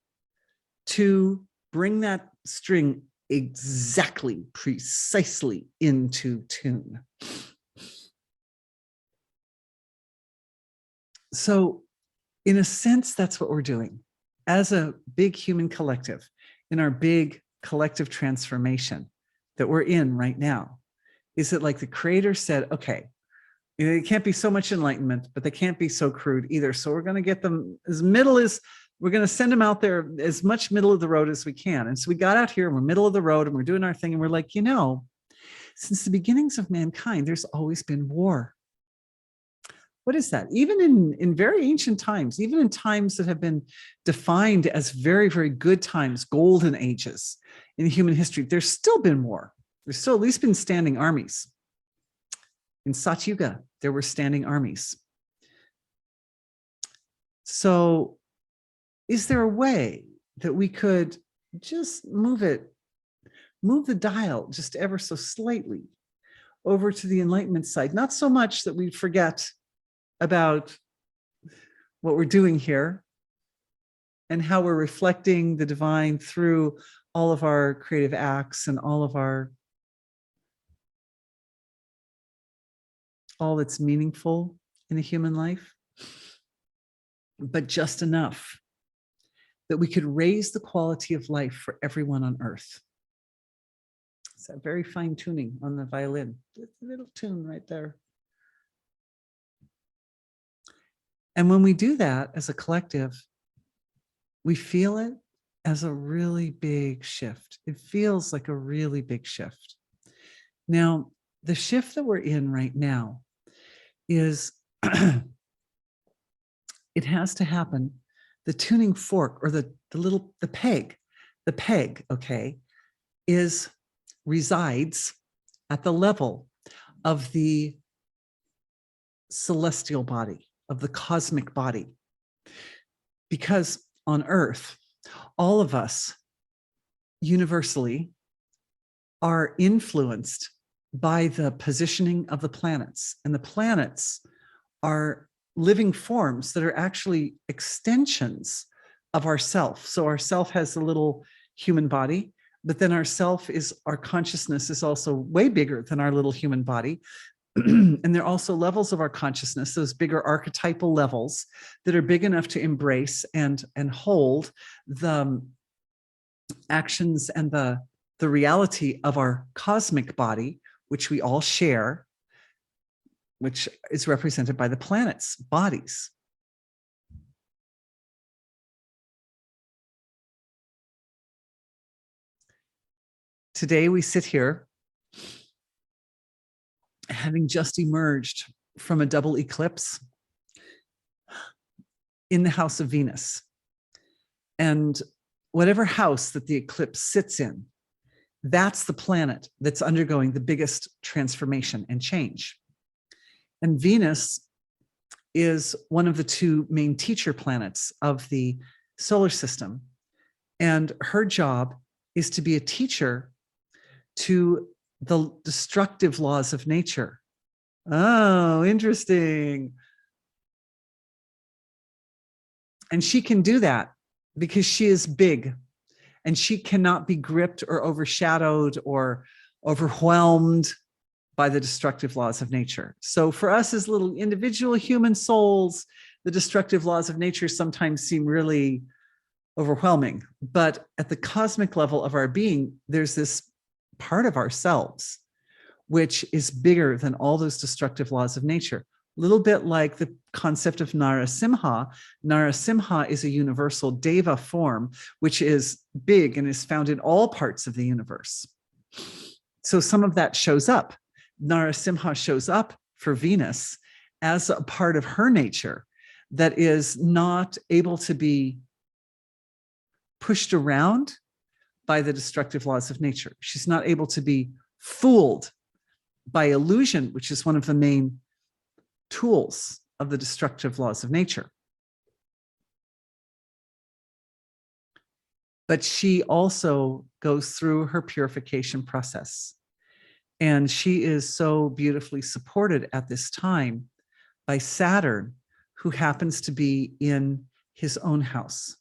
to bring that string exactly, precisely into tune. So in a sense, that's what we're doing as a big human collective, in our big collective transformation that we're in right now. Is that like the creator said, okay, it can't be so much enlightenment, but they can't be so crude either. So we're going to get them as we're going to send them out there as much middle of the road as we can. And so we got out here and we're middle of the road and we're doing our thing. And we're like, you know, since the beginnings of mankind, there's always been war. What is that? Even in very ancient times, even in times that have been defined as very, very good times, golden ages in human history, there's still been war. There's still at least been standing armies. In Satyuga, there were standing armies. So is there a way that we could just move the dial just ever so slightly over to the enlightenment side? Not so much that we forget about what we're doing here and how we're reflecting the divine through all of our creative acts and all that's meaningful in a human life, but just enough that we could raise the quality of life for everyone on earth. It's that very fine tuning on the violin. It's a little tune right there. And when we do that as a collective, we feel it as a really big shift. It feels like a really big shift. Now, the shift that we're in right now is it has to happen. The tuning fork, or the peg, okay, resides at the level of the celestial body, of the cosmic body. Because on Earth, all of us universally are influenced by the positioning of the planets. And the planets are living forms that are actually extensions of ourself. So our self has a little human body, but then our consciousness is also way bigger than our little human body. And there are also levels of our consciousness, those bigger archetypal levels that are big enough to embrace and hold the actions and the reality of our cosmic body, which we all share, which is represented by the planets' bodies. Today we sit here having just emerged from a double eclipse in the house of Venus. And whatever house that the eclipse sits in, that's the planet that's undergoing the biggest transformation and change. And Venus is one of the two main teacher planets of the solar system. And her job is to be a teacher to the destructive laws of nature. Oh, interesting. And she can do that because she is big, and she cannot be gripped or overshadowed or overwhelmed by the destructive laws of nature. So for us as little individual human souls, the destructive laws of nature sometimes seem really overwhelming. But at the cosmic level of our being, there's this part of ourselves which is bigger than all those destructive laws of nature. A little bit like the concept of Narasimha. Narasimha is a universal deva form, which is big and is found in all parts of the universe. So some of that shows up. Narasimha shows up for Venus as a part of her nature that is not able to be pushed around by the destructive laws of nature. She's not able to be fooled by illusion, which is one of the main tools of the destructive laws of nature. But she also goes through her purification process. And she is so beautifully supported at this time by Saturn, who happens to be in his own house.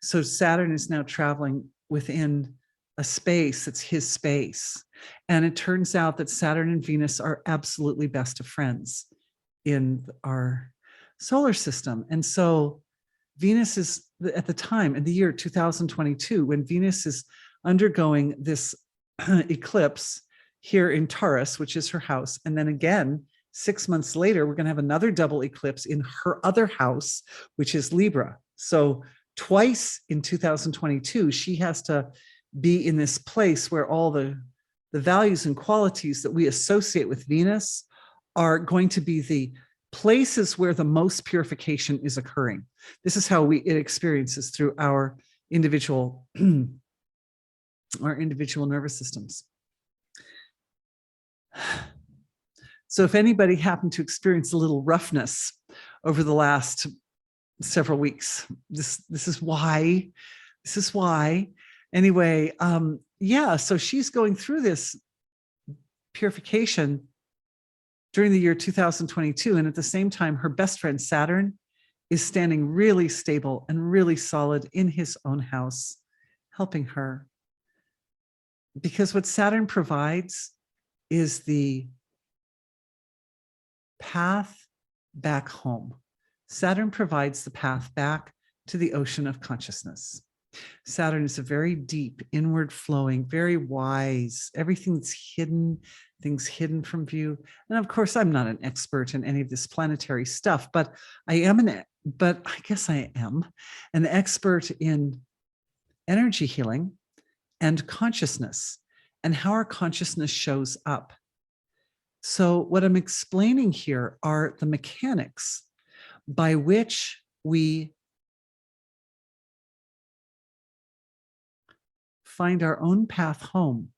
So Saturn is now traveling within a space that's his space. And it turns out that Saturn and Venus are absolutely best of friends in our solar system. And so Venus is, at the time, in the year 2022, when Venus is undergoing this eclipse here in Taurus, which is her house, and then again, 6 months later, we're going to have another double eclipse in her other house, which is Libra. So twice in 2022, she has to be in this place where all the values and qualities that we associate with Venus are going to be the places where the most purification is occurring. This is how it experiences through our individual nervous systems. So if anybody happened to experience a little roughness over the last several weeks, this is why. Anyway, yeah, so she's going through this purification during the year 2022. And at the same time, her best friend Saturn is standing really stable and really solid in his own house, helping her. Because what Saturn provides is the path back home. Saturn provides the path back to the ocean of consciousness. Saturn is a very deep, inward flowing, very wise, everything's hidden, things hidden from view. And of course, I'm not an expert in any of this planetary stuff, but I guess I am an expert in energy healing and consciousness and how our consciousness shows up. So what I'm explaining here are the mechanics by which we find our own path home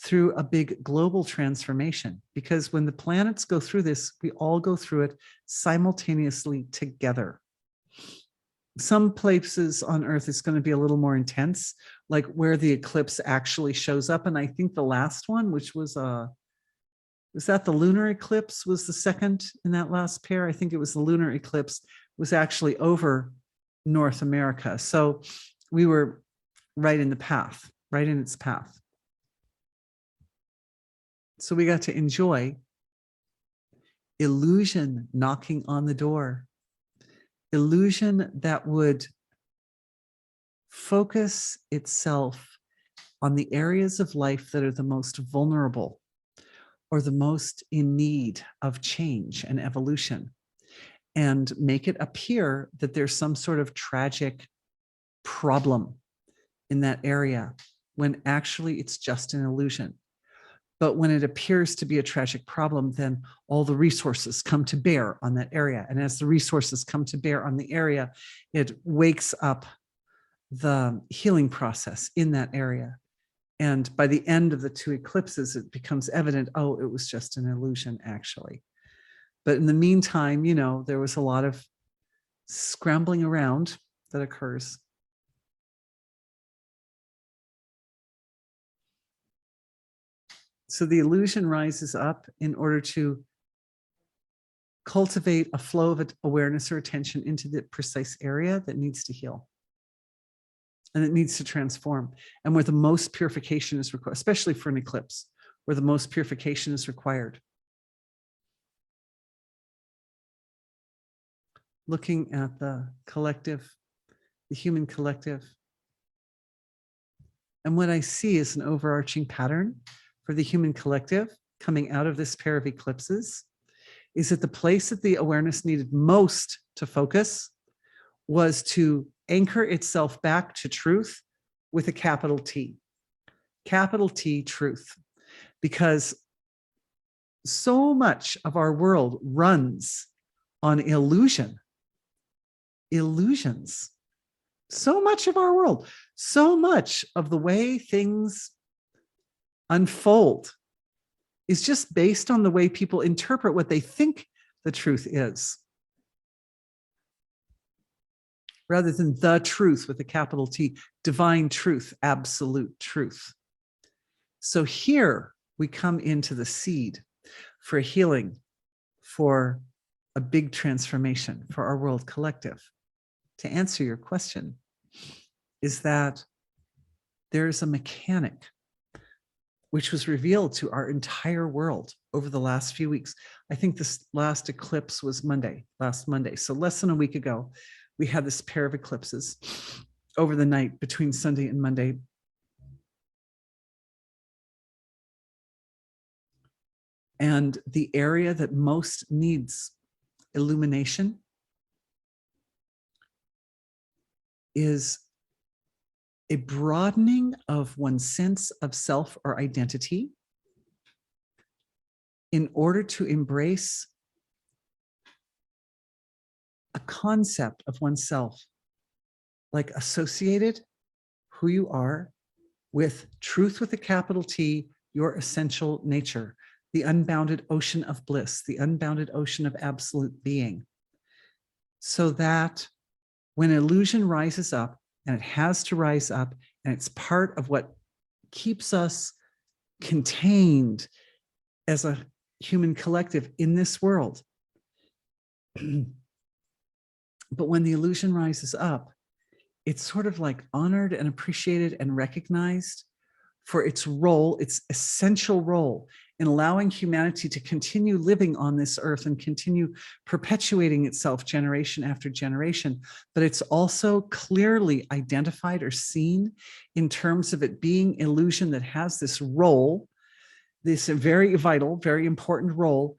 through a big global transformation. Because when the planets go through this, we all go through it simultaneously together. Some places on Earth is going to be a little more intense, like where the eclipse actually shows up. And I think the last one, which was that the lunar eclipse was the second in that last pair? I think it was the lunar eclipse was actually over North America. So we were right in the path, right in its path. So we got to enjoy illusion knocking on the door, illusion that would focus itself on the areas of life that are the most vulnerable or the most in need of change and evolution, and make it appear that there's some sort of tragic problem in that area when actually it's just an illusion. But when it appears to be a tragic problem, then all the resources come to bear on that area. And as the resources come to bear on the area, it wakes up the healing process in that area. And by the end of the two eclipses, it becomes evident, oh, it was just an illusion, actually. But in the meantime, you know, there was a lot of scrambling around that occurs. So the illusion rises up in order to cultivate a flow of awareness or attention into the precise area that needs to heal. And it needs to transform. And where the most purification is required, especially for an eclipse, where the most purification is required. Looking at the collective, the human collective. And what I see is an overarching pattern for the human collective coming out of this pair of eclipses is that the place that the awareness needed most to focus was to anchor itself back to truth with a capital T. Capital T, truth. Because so much of our world runs on illusion. Illusions. So much of our world, so much of the way things unfold is just based on the way people interpret what they think the truth is, rather than the truth with a capital T, divine truth, absolute truth. So here we come into the seed for healing, for a big transformation for our world collective. To answer your question, is that there's a mechanic which was revealed to our entire world over the last few weeks. I think this last eclipse was last Monday. So less than a week ago, we had this pair of eclipses over the night between Sunday and Monday. And the area that most needs illumination is a broadening of one's sense of self or identity in order to embrace a concept of oneself, like associated who you are with truth with a capital T, your essential nature, the unbounded ocean of bliss, the unbounded ocean of absolute being. So that when illusion rises up, and it has to rise up, and it's part of what keeps us contained as a human collective in this world. But when the illusion rises up, it's sort of like honored and appreciated and recognized for its role, its essential role in allowing humanity to continue living on this earth and continue perpetuating itself generation after generation. But it's also clearly identified or seen in terms of it being illusion that has this role, this very vital, very important role,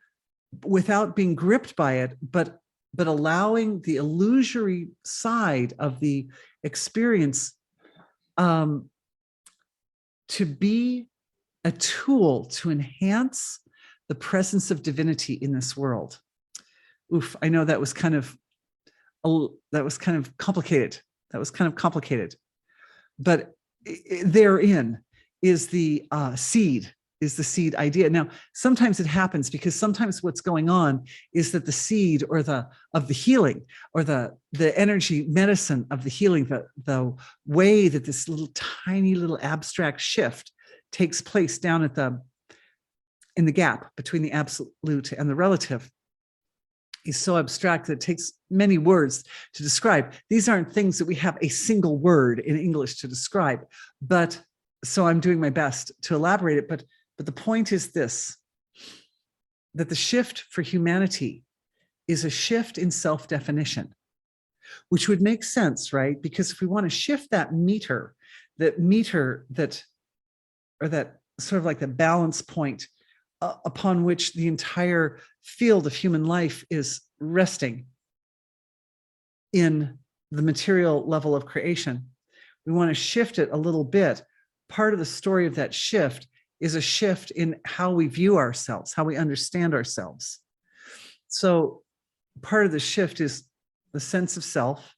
without being gripped by it, but allowing the illusory side of the experience to be a tool to enhance the presence of divinity in this world. Oof, I know that was kind of complicated. That was kind of complicated, but therein is the seed idea. Now, sometimes it happens because sometimes what's going on is that the seed or of the healing or the energy medicine of the healing, the way that this tiny little abstract shift takes place down in the gap between the absolute and the relative is so abstract that it takes many words to describe. These aren't things that we have a single word in English to describe, but so I'm doing my best to elaborate it. But the point is this, that the shift for humanity is a shift in self-definition, which would make sense, right? Because if we want to shift that meter or that sort of like the balance point upon which the entire field of human life is resting in the material level of creation, we want to shift it a little bit. Part of the story of that shift is a shift in how we view ourselves, how we understand ourselves. So part of the shift is the sense of self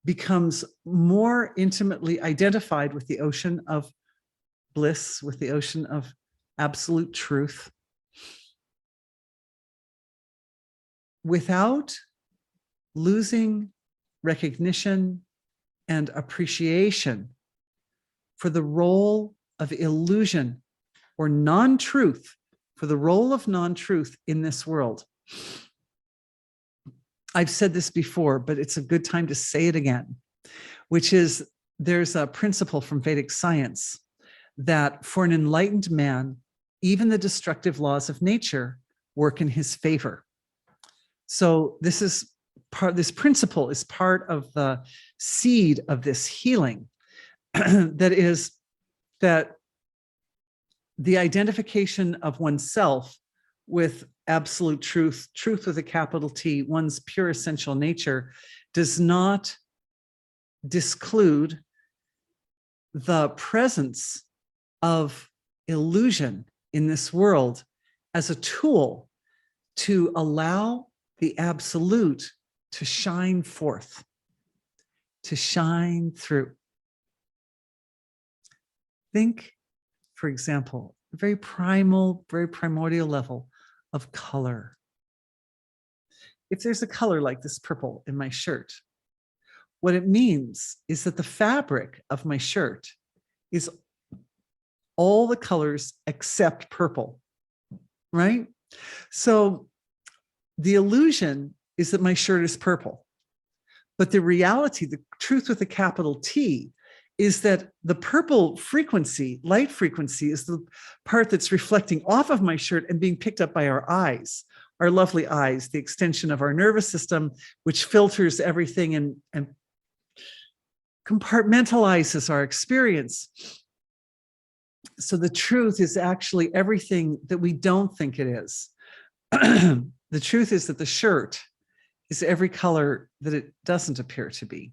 becomes more intimately identified with the ocean of bliss, with the ocean of absolute truth, without losing recognition and appreciation for the role of illusion or non-truth, for the role of non-truth in this world. I've said this before, but it's a good time to say it again, which is there's a principle from Vedic science that for an enlightened man, even the destructive laws of nature work in his favor. So this principle is part of the seed of this healing that the identification of oneself with absolute truth with a capital T, one's pure essential nature, does not disclude the presence of illusion in this world as a tool to allow the absolute to shine forth, to shine through. Think, for example, a very primal, very primordial level of color. If there's a color like this purple in my shirt, what it means is that the fabric of my shirt is all the colors except purple, right? So the illusion is that my shirt is purple, but the reality, the truth with a capital T, is that the purple frequency, light frequency, is the part that's reflecting off of my shirt and being picked up by our eyes, our lovely eyes, the extension of our nervous system, which filters everything and compartmentalizes our experience. So the truth is actually everything that we don't think it is. The truth is that the shirt is every color that it doesn't appear to be.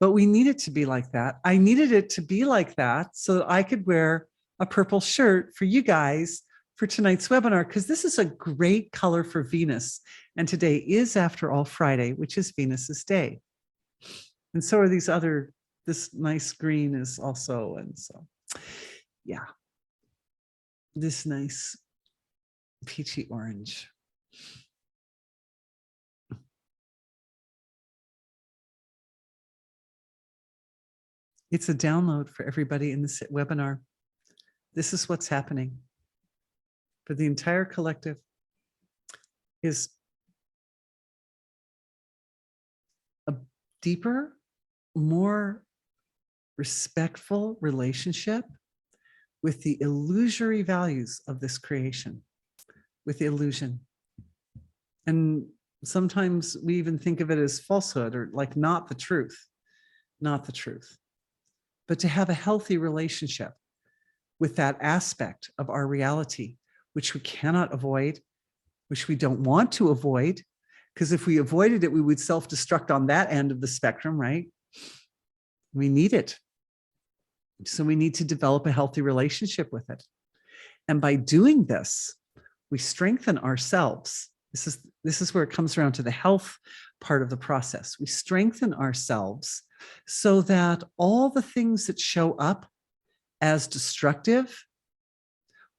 But we need it to be like that. I needed it to be like that so that I could wear a purple shirt for you guys for tonight's webinar, because this is a great color for Venus. And today is, after all, Friday, which is Venus's day. And so are these other, this nice green is also, and so, yeah, this nice peachy orange. It's a download for everybody in this webinar. This is what's happening for the entire collective is a deeper, more respectful relationship with the illusory values of this creation, with the illusion. And sometimes we even think of it as falsehood or like not the truth, not the truth. But to have a healthy relationship with that aspect of our reality, which we cannot avoid, which we don't want to avoid, because if we avoided it, we would self-destruct on that end of the spectrum, right? We need it. So we need to develop a healthy relationship with it. And by doing this, we strengthen ourselves. This is where it comes around to the health part of the process. We strengthen ourselves so that all the things that show up as destructive,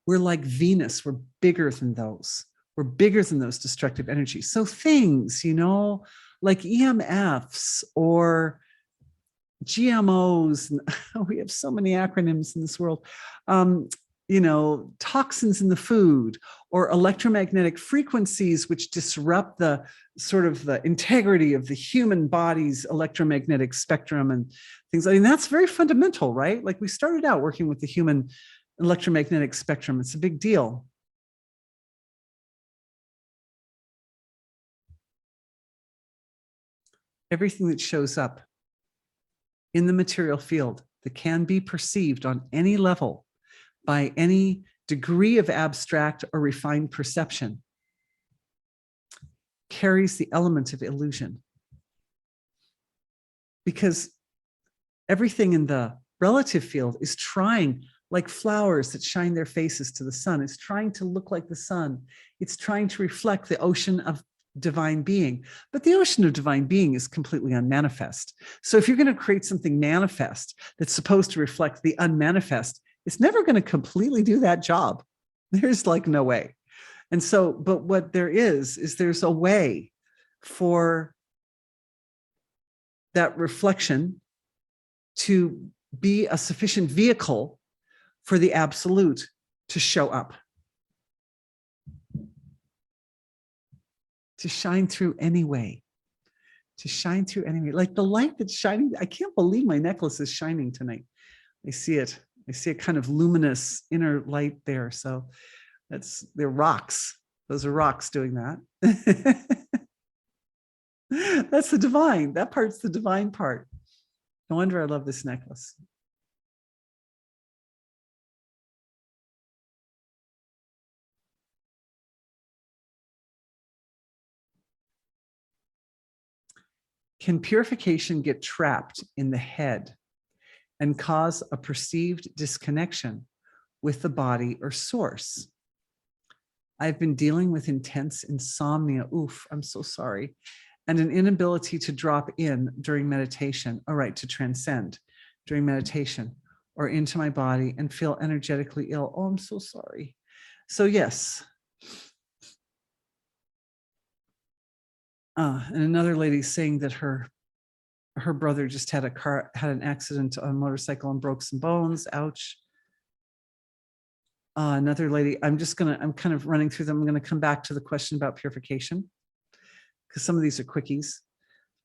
we're like Venus, we're bigger than those. We're bigger than those destructive energies. So things, you know, like EMFs or GMOs, and we have so many acronyms in this world, you know, toxins in the food or electromagnetic frequencies, which disrupt the sort of the integrity of the human body's electromagnetic spectrum and things. I mean, that's very fundamental, right? Like we started out working with the human electromagnetic spectrum. It's a big deal. Everything that shows up in the material field that can be perceived on any level by any degree of abstract or refined perception carries the element of illusion. Because everything in the relative field is trying, like flowers that shine their faces to the sun, it's trying to look like the sun. It's trying to reflect the ocean of divine being, but the ocean of divine being is completely unmanifest. So if you're going to create something manifest that's supposed to reflect the unmanifest, it's never going to completely do that job. There's like no way. And so, but what there is there's a way for that reflection to be a sufficient vehicle for the absolute to show up, to shine through anyway, to shine through anyway. Like the light that's shining. I can't believe my necklace is shining tonight. I see it. I see a kind of luminous inner light there. So they're rocks. Those are rocks doing that. That's the divine. That part's the divine part. No wonder I love this necklace. Can purification get trapped in the head and cause a perceived disconnection with the body or source? I've been dealing with intense insomnia. Oof, I'm so sorry. And an inability to drop in during meditation, all right, to transcend during meditation or into my body and feel energetically ill. Oh, I'm so sorry. So yes. And another lady saying that her brother just had an accident on a motorcycle and broke some bones. Ouch. Another lady, I'm kind of running through them. I'm going to come back to the question about purification because some of these are quickies.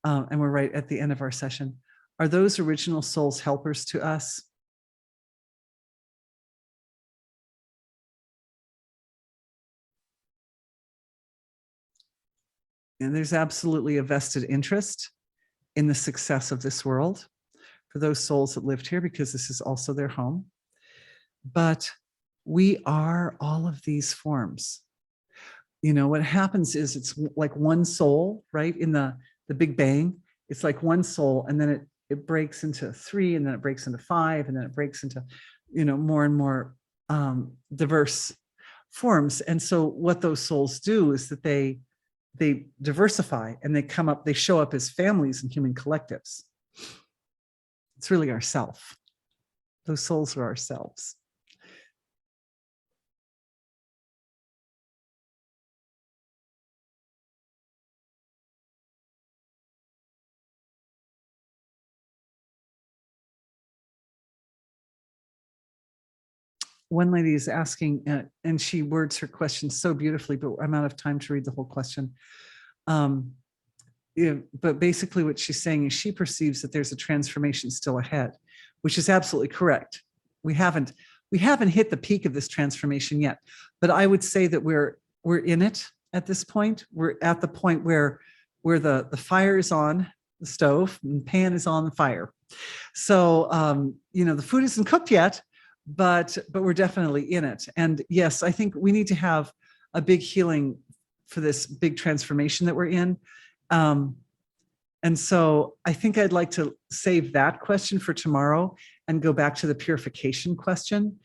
And we're right at the end of our session. Are those original souls helpers to us? And there's absolutely a vested interest in the success of this world for those souls that lived here because this is also their home. But we are all of these forms. You know, what happens is it's like one soul, right? In the Big Bang, it's like one soul, and then it breaks into 3, and then it breaks into 5, and then it breaks into, you know, more and more diverse forms. And so what those souls do is that they diversify and they show up as families and human collectives. It's really ourself. Those souls are ourselves. One lady is asking, and she words her question so beautifully, but I'm out of time to read the whole question. But basically what she's saying is she perceives that there's a transformation still ahead. which is absolutely correct. We haven't hit the peak of this transformation yet, but I would say that we're in it at this point. We're at the point where the fire is on the stove and the pan is on the fire. So the food isn't cooked yet, but we're definitely in it. And yes, I think we need to have a big healing for this big transformation that we're in. And so I think I'd like to save that question for tomorrow and go back to the purification question.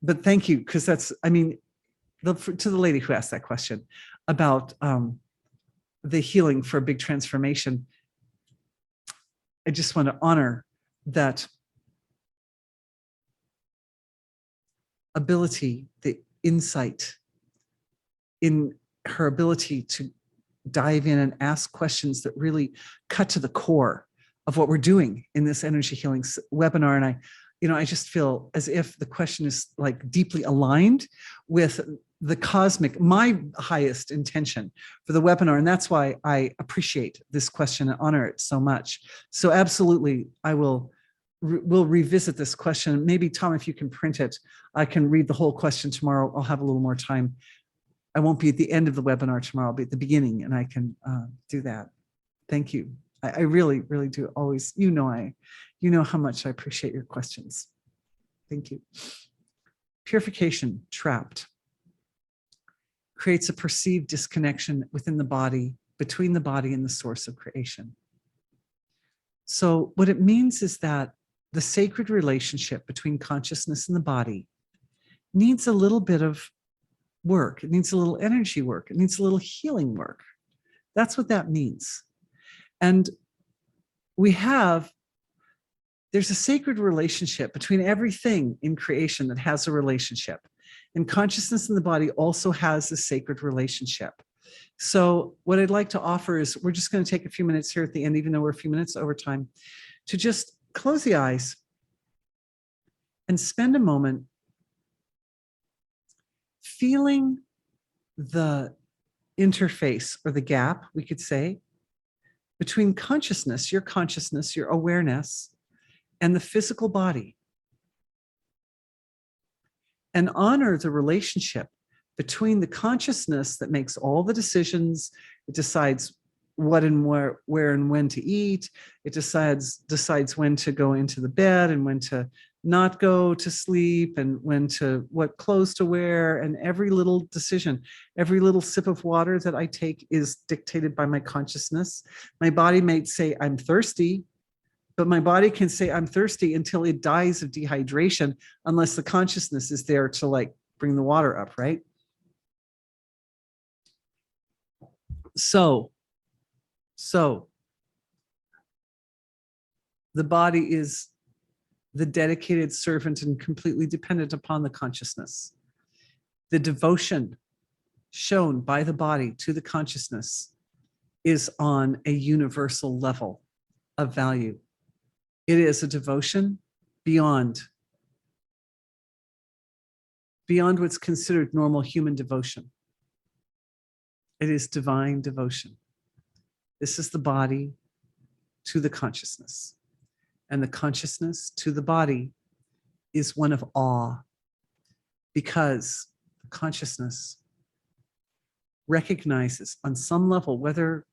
But thank you, because that's, I mean, to the lady who asked that question about the healing for a big transformation, I just want to honor that ability, the insight in her ability to dive in and ask questions that really cut to the core of what we're doing in this energy healing webinar. And I just feel as if the question is like deeply aligned with the cosmic, my highest intention for the webinar. And that's why I appreciate this question and honor it so much. So absolutely, we'll revisit this question. Maybe Tom, if you can print it, I can read the whole question tomorrow. I'll have a little more time. I won't be at the end of the webinar tomorrow. I'll be at the beginning, and I can do that. Thank you. I really, really do always, you know how much I appreciate your questions. Thank you. Purification, trapped, creates a perceived disconnection within the body, between the body and the source of creation. So what it means is that the sacred relationship between consciousness and the body needs a little bit of work. It needs a little energy work. It needs a little healing work. That's what that means. And there's a sacred relationship between everything in creation that has a relationship. And consciousness in the body also has a sacred relationship. So what I'd like to offer is, we're just going to take a few minutes here at the end, even though we're a few minutes over time, to just close the eyes and spend a moment feeling the interface, or the gap, we could say, between consciousness, your awareness, and the physical body. And honor the relationship between the consciousness that makes all the decisions. It decides what and where and when to eat. It decides when to go into the bed and when to not go to sleep, and what clothes to wear. And every little decision, every little sip of water that I take is dictated by my consciousness. My body may say, I'm thirsty, but my body can say I'm thirsty until it dies of dehydration, unless the consciousness is there to bring the water up, right? So the body is the dedicated servant and completely dependent upon the consciousness. The devotion shown by the body to the consciousness is on a universal level of value. It is a devotion beyond what's considered normal human devotion. It is divine devotion. This is the body to the consciousness. And the consciousness to the body is one of awe, because the consciousness recognizes on some level, whether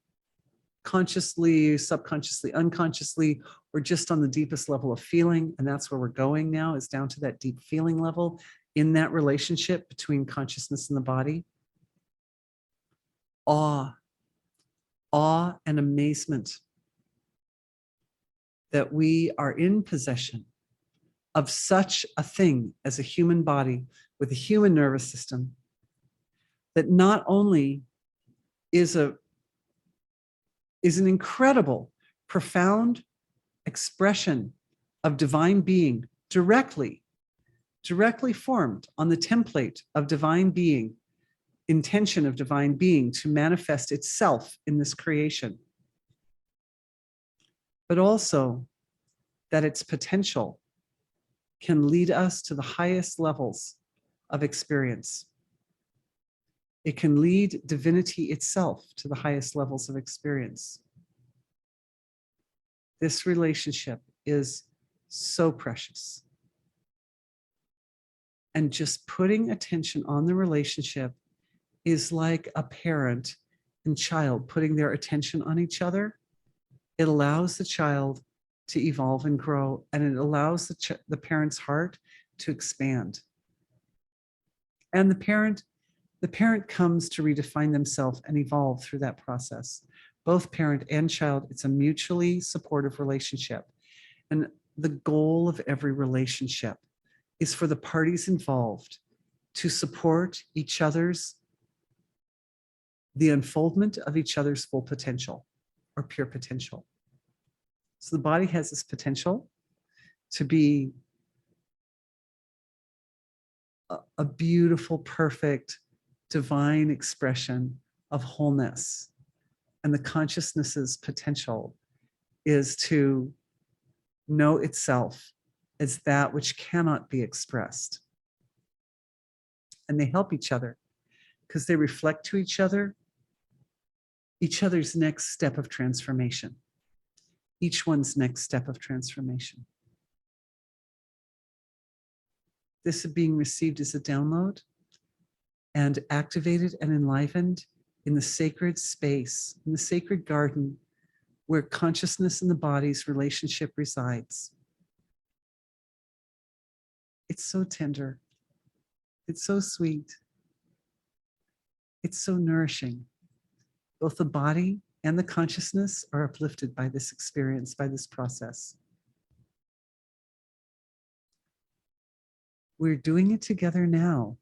consciously, subconsciously, unconsciously, or just on the deepest level of feeling. And that's where we're going now, is down to that deep feeling level in that relationship between consciousness and the body. Awe and amazement that we are in possession of such a thing as a human body with a human nervous system, that not only is an incredible, profound expression of divine being, directly formed on the template of divine being, intention of divine being to manifest itself in this creation, but also that its potential can lead us to the highest levels of experience. It can lead divinity itself to the highest levels of experience. This relationship is so precious. And just putting attention on the relationship is like a parent and child putting their attention on each other. It allows the child to evolve and grow, and it allows the parent's heart to expand. And the parent comes to redefine themselves and evolve through that process. Both parent and child, it's a mutually supportive relationship. And the goal of every relationship is for the parties involved to support each other's, the unfoldment of each other's full potential or pure potential. So the body has this potential to be a beautiful, perfect, divine expression of wholeness. And the consciousness's potential is to know itself as that which cannot be expressed. And they help each other because they reflect to each other's next step of transformation, each one's next step of transformation. This is being received as a download and activated and enlivened in the sacred space, in the sacred garden where consciousness and the body's relationship resides. It's so tender. It's so sweet. It's so nourishing. Both the body and the consciousness are uplifted by this experience, by this process. We're doing it together now,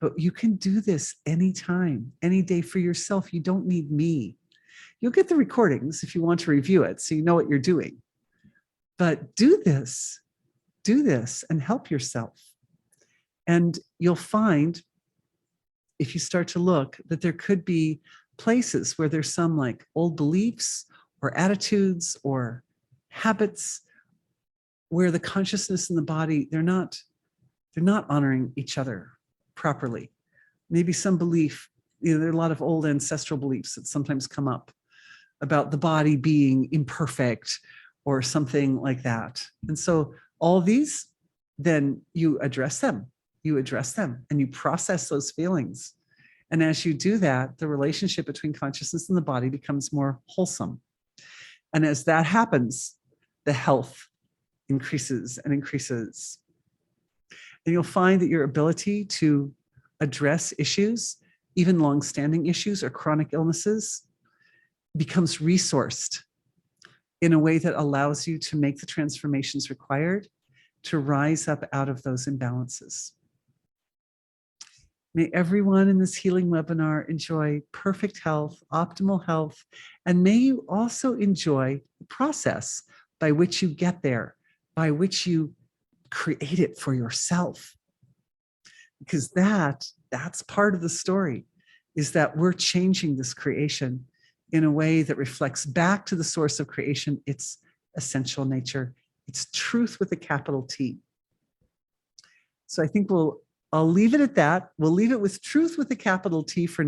but you can do this anytime, any day for yourself. You don't need me. You'll get the recordings if you want to review it so you know what you're doing. But do this and help yourself. And you'll find, if you start to look, that there could be places where there's some like old beliefs or attitudes or habits where the consciousness and the body, they're not honoring each other properly. Maybe some belief, there are a lot of old ancestral beliefs that sometimes come up about the body being imperfect or something like that. And so all these, then you address them and you process those feelings. And as you do that, the relationship between consciousness and the body becomes more wholesome. And as that happens, the health increases and increases. And you'll find that your ability to address issues, even long-standing issues or chronic illnesses, becomes resourced in a way that allows you to make the transformations required to rise up out of those imbalances. May everyone in this healing webinar enjoy perfect health, optimal health, and may you also enjoy the process by which you get there, by which you create it for yourself. Because that's part of the story, is that we're changing this creation in a way that reflects back to the source of creation, its essential nature, its truth with a capital T. So I think I'll leave it at that. We'll leave it with truth with a capital T for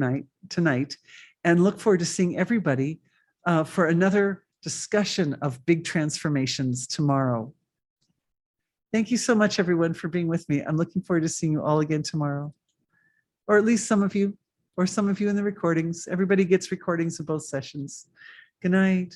tonight, and look forward to seeing everybody for another discussion of big transformations tomorrow. Thank you so much, everyone, for being with me. I'm looking forward to seeing you all again tomorrow, or at least some of you in the recordings. Everybody gets recordings of both sessions. Good night.